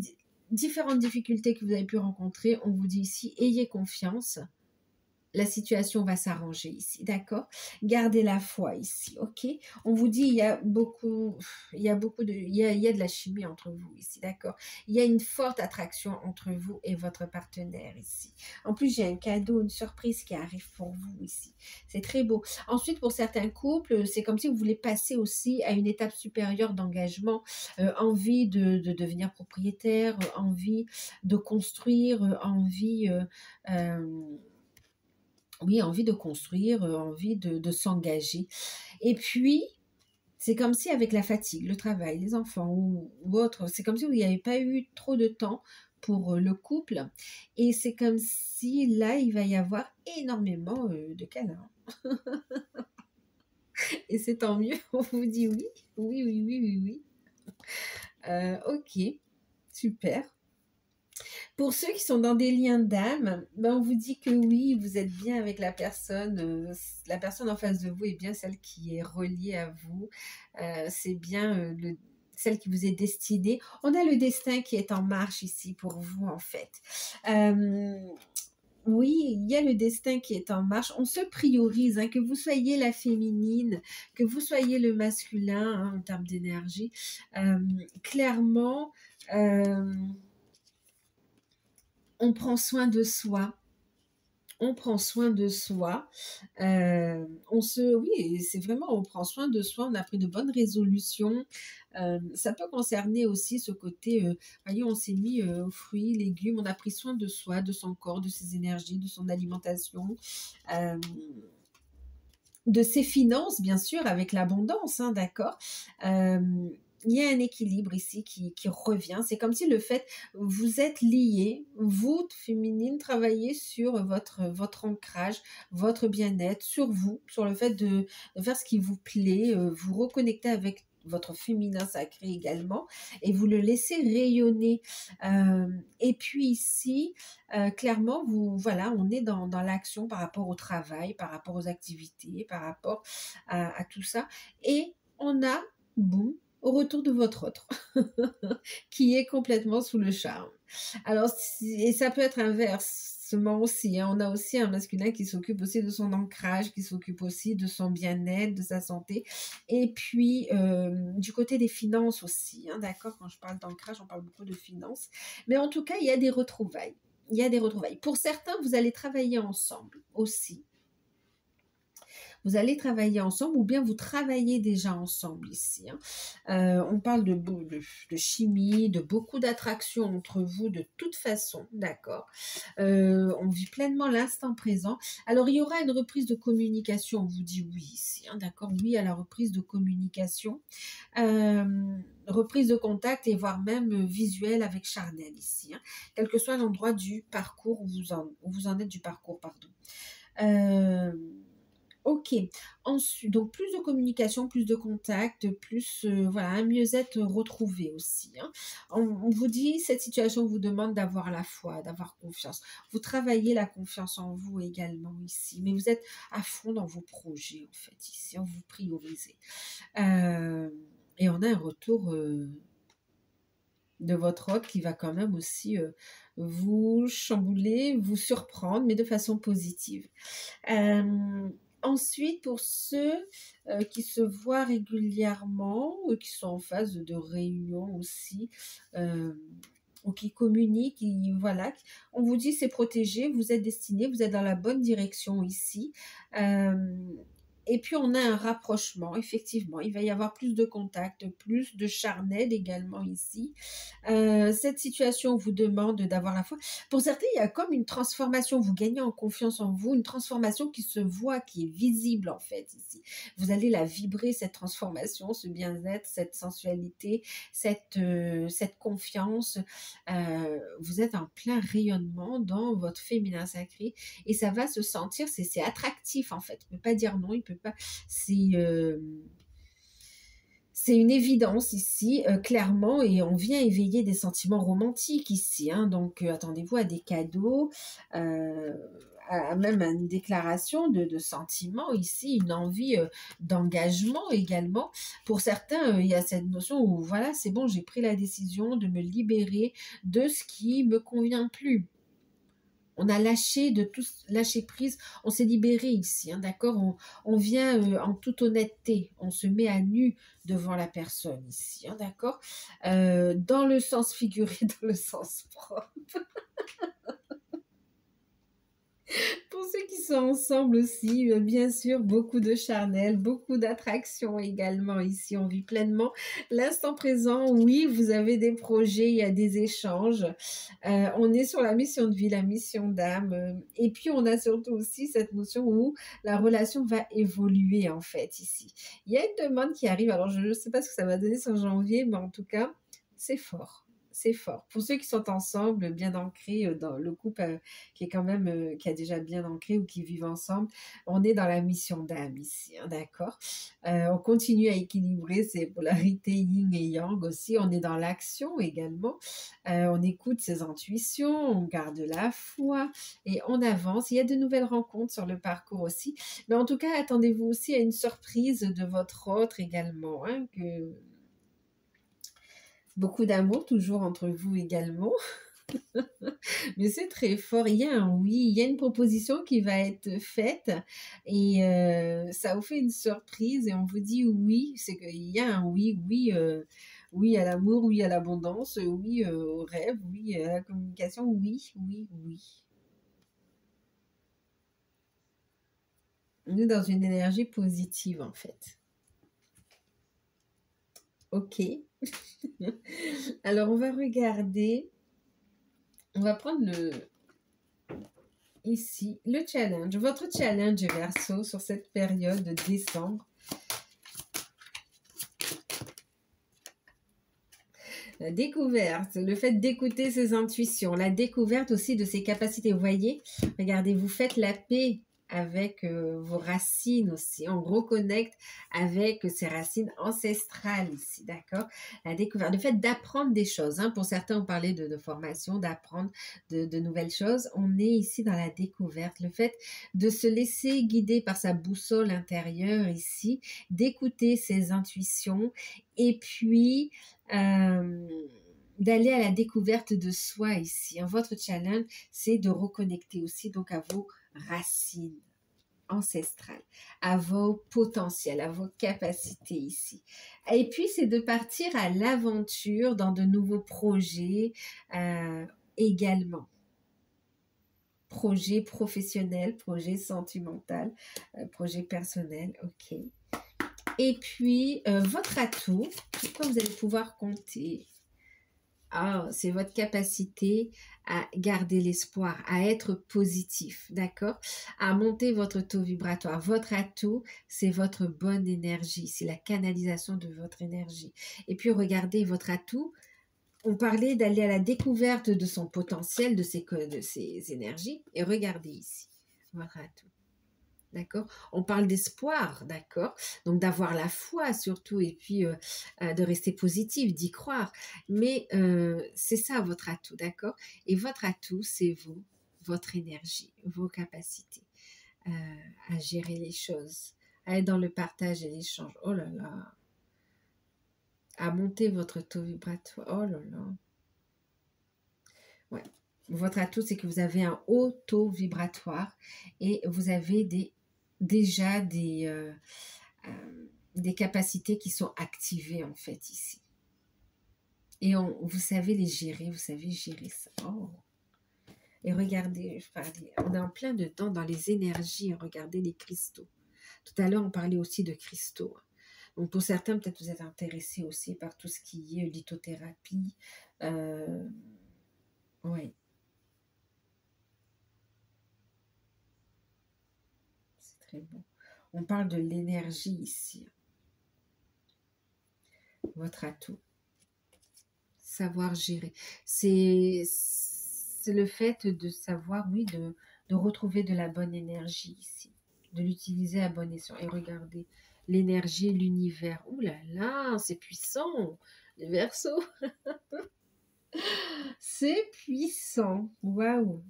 différentes difficultés que vous avez pu rencontrer, on vous dit ici, ayez confiance. La situation va s'arranger ici, d'accord? Gardez la foi ici, ok? On vous dit, il y a de la chimie entre vous ici, d'accord? Il y a une forte attraction entre vous et votre partenaire ici. En plus, j'ai un cadeau, une surprise qui arrive pour vous ici. C'est très beau. Ensuite, pour certains couples, c'est comme si vous voulez passer aussi à une étape supérieure d'engagement, envie de devenir propriétaire, envie de construire, oui, envie de construire, envie de s'engager. Et puis, c'est comme si avec la fatigue, le travail, les enfants ou autre, c'est comme si il n'y avait pas eu trop de temps pour le couple. Et c'est comme si là, il va y avoir énormément de câlins. Et c'est tant mieux, on vous dit oui, oui, oui, oui, oui, oui. Ok, super. Pour ceux qui sont dans des liens d'âme, ben on vous dit que oui, vous êtes bien avec la personne en face de vous est bien celle qui est reliée à vous, c'est bien celle qui vous est destinée. On a le destin qui est en marche ici pour vous en fait. Oui, il y a le destin qui est en marche. On se priorise, hein, que vous soyez la féminine, que vous soyez le masculin, hein, en termes d'énergie. Clairement, on prend soin de soi. On prend soin de soi. Oui, c'est vraiment, on prend soin de soi. On a pris de bonnes résolutions. Ça peut concerner aussi ce côté, voyez, on s'est mis aux fruits, légumes. On a pris soin de soi, de son corps, de ses énergies, de son alimentation. De ses finances, bien sûr, avec l'abondance, hein, d'accord? Il y a un équilibre ici qui revient. C'est comme si le fait, vous êtes liés, vous, féminine, travaillez sur votre ancrage, votre bien-être, sur vous, sur le fait de faire ce qui vous plaît, vous reconnecter avec votre féminin sacré également, et vous le laissez rayonner. Et puis ici, clairement, voilà, on est dans l'action par rapport au travail, par rapport aux activités, par rapport à tout ça. Et on a, boum, au retour de votre autre, qui est complètement sous le charme. Alors, et ça peut être inversement aussi, hein. On a aussi un masculin qui s'occupe aussi de son ancrage, qui s'occupe aussi de son bien-être, de sa santé. Et puis, du côté des finances aussi, hein, d'accord? Quand je parle d'ancrage, on parle beaucoup de finances. Mais en tout cas, il y a des retrouvailles. Il y a des retrouvailles. Pour certains, vous allez travailler ensemble aussi. Vous allez travailler ensemble ou bien vous travaillez déjà ensemble ici, hein. On parle de chimie, de beaucoup d'attraction entre vous de toute façon, d'accord. On vit pleinement l'instant présent. Alors, il y aura une reprise de communication, on vous dit oui ici, hein, d'accord, oui à la reprise de communication. Reprise de contact et voire même visuel avec charnel ici, hein, quel que soit l'endroit du parcours où vous en êtes du parcours, pardon. Ok, ensuite, donc plus de communication, plus de contact, plus voilà, un mieux-être retrouvé aussi, hein. On vous dit, cette situation vous demande d'avoir la foi, d'avoir confiance. Vous travaillez la confiance en vous également ici, mais vous êtes à fond dans vos projets en fait ici, hein, vous priorisez. Et on a un retour de votre hôte qui va quand même aussi vous chambouler, vous surprendre, mais de façon positive. Ensuite, pour ceux qui se voient régulièrement, qui sont en phase de réunion aussi, ou qui communiquent, voilà, on vous dit c'est protégé, vous êtes destiné, vous êtes dans la bonne direction ici. Et puis, on a un rapprochement, effectivement. Il va y avoir plus de contacts, plus de charnel également ici. Cette situation vous demande d'avoir la foi. Pour certains, il y a comme une transformation. Vous gagnez en confiance en vous, une transformation qui se voit, qui est visible en fait ici. Vous allez la vibrer, cette transformation, ce bien-être, cette sensualité, cette confiance. Vous êtes en plein rayonnement dans votre féminin sacré et ça va se sentir, c'est attractif en fait. Il ne peut pas dire non, il peut pas. C'est une évidence ici, clairement, et on vient éveiller des sentiments romantiques ici, hein. Donc, attendez-vous à des cadeaux, même à une déclaration de sentiments ici, une envie d'engagement également. Pour certains, il y a cette notion où, voilà, c'est bon, j'ai pris la décision de me libérer de ce qui me convient plus. On a lâché prise, on s'est libéré ici, hein, d'accord, on vient en toute honnêteté, on se met à nu devant la personne ici, hein, d'accord, dans le sens figuré, dans le sens propre. Pour ceux qui sont ensemble aussi, bien sûr, beaucoup de charnel, beaucoup d'attraction également ici. On vit pleinement l'instant présent. Oui, vous avez des projets, il y a des échanges. On est sur la mission de vie, la mission d'âme. Et puis, on a surtout aussi cette notion où la relation va évoluer en fait ici. Il y a une demande qui arrive. Alors, je ne sais pas ce que ça va donner sur janvier, mais en tout cas, c'est fort. C'est fort. Pour ceux qui sont ensemble, bien ancrés dans le couple qui est quand même, qui a déjà bien ancré ou qui vivent ensemble, on est dans la mission d'âme ici, hein, d'accord. On continue à équilibrer ces polarités yin et yang aussi. On est dans l'action également. On écoute ses intuitions, on garde la foi et on avance. Il y a de nouvelles rencontres sur le parcours aussi. Mais en tout cas, attendez-vous aussi à une surprise de votre autre également, hein, que beaucoup d'amour toujours entre vous également. Mais c'est très fort. Il y a un oui, il y a une proposition qui va être faite et ça vous fait une surprise et on vous dit oui. C'est qu'il y a un oui, oui, oui à l'amour, oui à l'abondance, oui au rêve, oui à la communication, oui, oui, oui. On est dans une énergie positive en fait. Ok. Alors on va regarder. On va prendre ici le challenge, votre challenge Verseau sur cette période de décembre. La découverte, le fait d'écouter ses intuitions, la découverte aussi de ses capacités. Vous voyez, regardez, vous faites la paix avec vos racines aussi. On reconnecte avec ces racines ancestrales ici, d'accord? La découverte, le fait d'apprendre des choses. Hein, pour certains, on parlait de formation, d'apprendre de nouvelles choses. On est ici dans la découverte. Le fait de se laisser guider par sa boussole intérieure ici, d'écouter ses intuitions et puis d'aller à la découverte de soi ici. Votre challenge, c'est de reconnecter aussi donc à vos racines ancestrales, à vos potentiels, à vos capacités ici. Et puis, c'est de partir à l'aventure dans de nouveaux projets également. Projet professionnel, projet sentimental, projet personnel, ok. Et puis, votre atout, sur quoi vous allez pouvoir compter. C'est votre capacité à garder l'espoir, à être positif, d'accord? À monter votre taux vibratoire. Votre atout, c'est votre bonne énergie, c'est la canalisation de votre énergie. Et puis, regardez votre atout. On parlait d'aller à la découverte de son potentiel, de ses énergies. Et regardez ici, votre atout. D'accord? On parle d'espoir, d'accord? Donc d'avoir la foi surtout et puis de rester positif, d'y croire. Mais c'est ça votre atout, d'accord? Et votre atout, c'est vous, votre énergie, vos capacités à gérer les choses, à être dans le partage et l'échange. Oh là là! À monter votre taux vibratoire. Oh là là! Ouais. Votre atout, c'est que vous avez un haut taux vibratoire et vous avez déjà des capacités qui sont activées en fait ici. Et vous savez les gérer, vous savez gérer ça. Oh. Et regardez, je parlais, on est en plein dedans dans les énergies, regardez les cristaux. Tout à l'heure, on parlait aussi de cristaux. Donc pour certains, peut-être vous êtes intéressés aussi par tout ce qui est lithothérapie. Oui. C'est très bon. On parle de l'énergie ici. Votre atout. Savoir gérer. C'est le fait de savoir, oui, de retrouver de la bonne énergie ici. De l'utiliser à bon escient. Et regardez, l'énergie, l'univers. Ouh là là, c'est puissant. Le Verseau. C'est puissant. Waouh.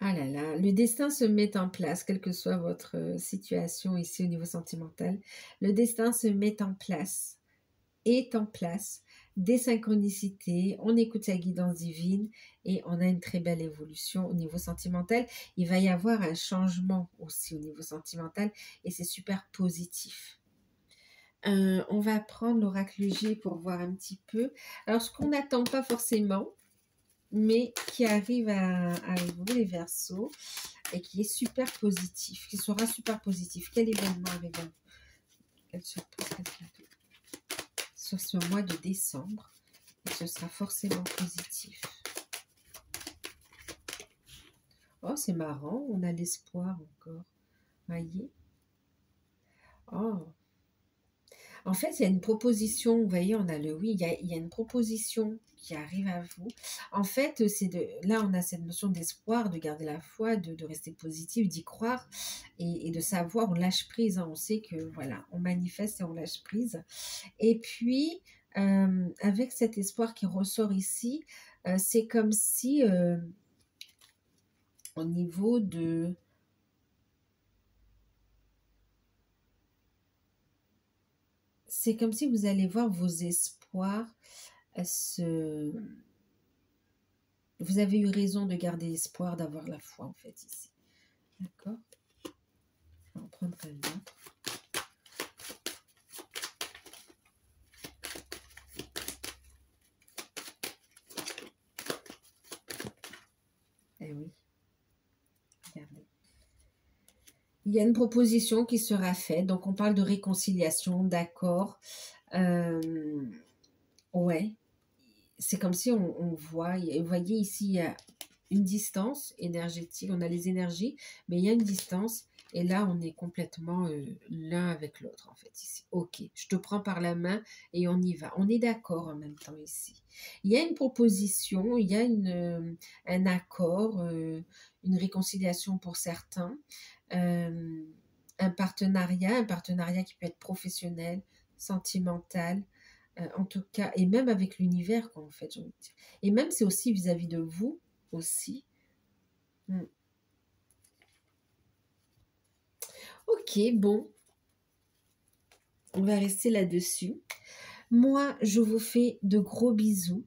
Ah là là, le destin se met en place, quelle que soit votre situation ici au niveau sentimental. Le destin se met en place, est en place, des synchronicités, on écoute sa guidance divine et on a une très belle évolution au niveau sentimental. Il va y avoir un changement aussi au niveau sentimental et c'est super positif. On va prendre l'oracle G pour voir un petit peu. Alors, ce qu'on n'attend pas forcément, mais qui arrive à vous, les Verseaux, et qui est super positif, qui sera super positif. Quel événement arrive à vous? Quelle surprise, quel cadeau sur ce mois de décembre, et ce sera forcément positif. Oh, c'est marrant, on a l'espoir encore. Voyez? Oh! En fait, il y a une proposition, vous voyez, on a le oui, il y a une proposition qui arrive à vous. En fait, là, on a cette notion d'espoir, de garder la foi, de rester positif, d'y croire et de savoir, on lâche prise. Hein, on sait que, voilà, on manifeste et on lâche prise. Et puis, avec cet espoir qui ressort ici, c'est comme si, au niveau de... C'est comme si vous allez voir vos espoirs Vous avez eu raison de garder espoir, d'avoir la foi, en fait, ici. D'accord? On va en prendre un autre. Eh oui. Regardez. Il y a une proposition qui sera faite. Donc, on parle de réconciliation, d'accord. Ouais. C'est comme si on voit, vous voyez ici, il y a une distance énergétique, on a les énergies, mais il y a une distance Et là, on est complètement l'un avec l'autre, en fait, ici. Ok, je te prends par la main et on y va. On est d'accord en même temps ici. Il y a une proposition, il y a un accord, une réconciliation pour certains, euh, un partenariat qui peut être professionnel, sentimental, en tout cas, et même avec l'univers, quoi, en fait, j'ai envie de dire. Et même, c'est aussi vis-à-vis de vous, aussi. Hmm. Ok, bon, on va rester là-dessus. Moi, je vous fais de gros bisous.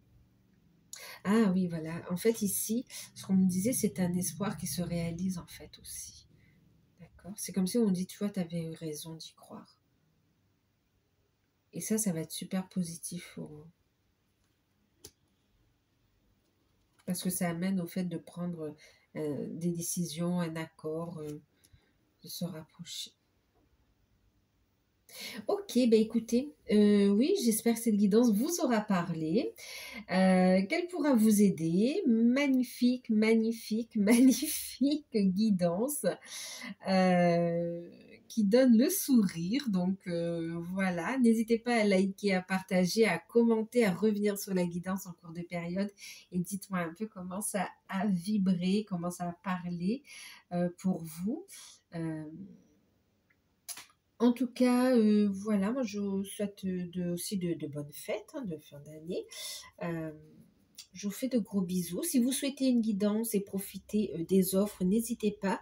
Ah oui, voilà. En fait, ici, ce qu'on me disait, c'est un espoir qui se réalise en fait aussi. D'accord? C'est comme si on dit, tu vois, tu avais eu raison d'y croire. Et ça va être super positif pour vous. Parce que ça amène au fait de prendre des décisions, un accord, de se rapprocher. Ok, bah écoutez, oui, j'espère que cette guidance vous aura parlé. Qu'elle pourra vous aider. Magnifique, magnifique, magnifique guidance euh, qui donne le sourire. Donc voilà, n'hésitez pas à liker, à partager, à commenter, à revenir sur la guidance en cours de période et dites-moi un peu comment ça a vibré, comment ça a parlé pour vous. Euh, En tout cas, voilà, moi je vous souhaite aussi de bonnes fêtes de fin d'année. Euh, je vous fais de gros bisous. Si vous souhaitez une guidance et profiter des offres, n'hésitez pas.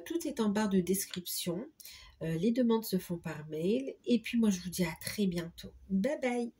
Tout est en barre de description. Les demandes se font par mail. Et puis moi, je vous dis à très bientôt. Bye bye.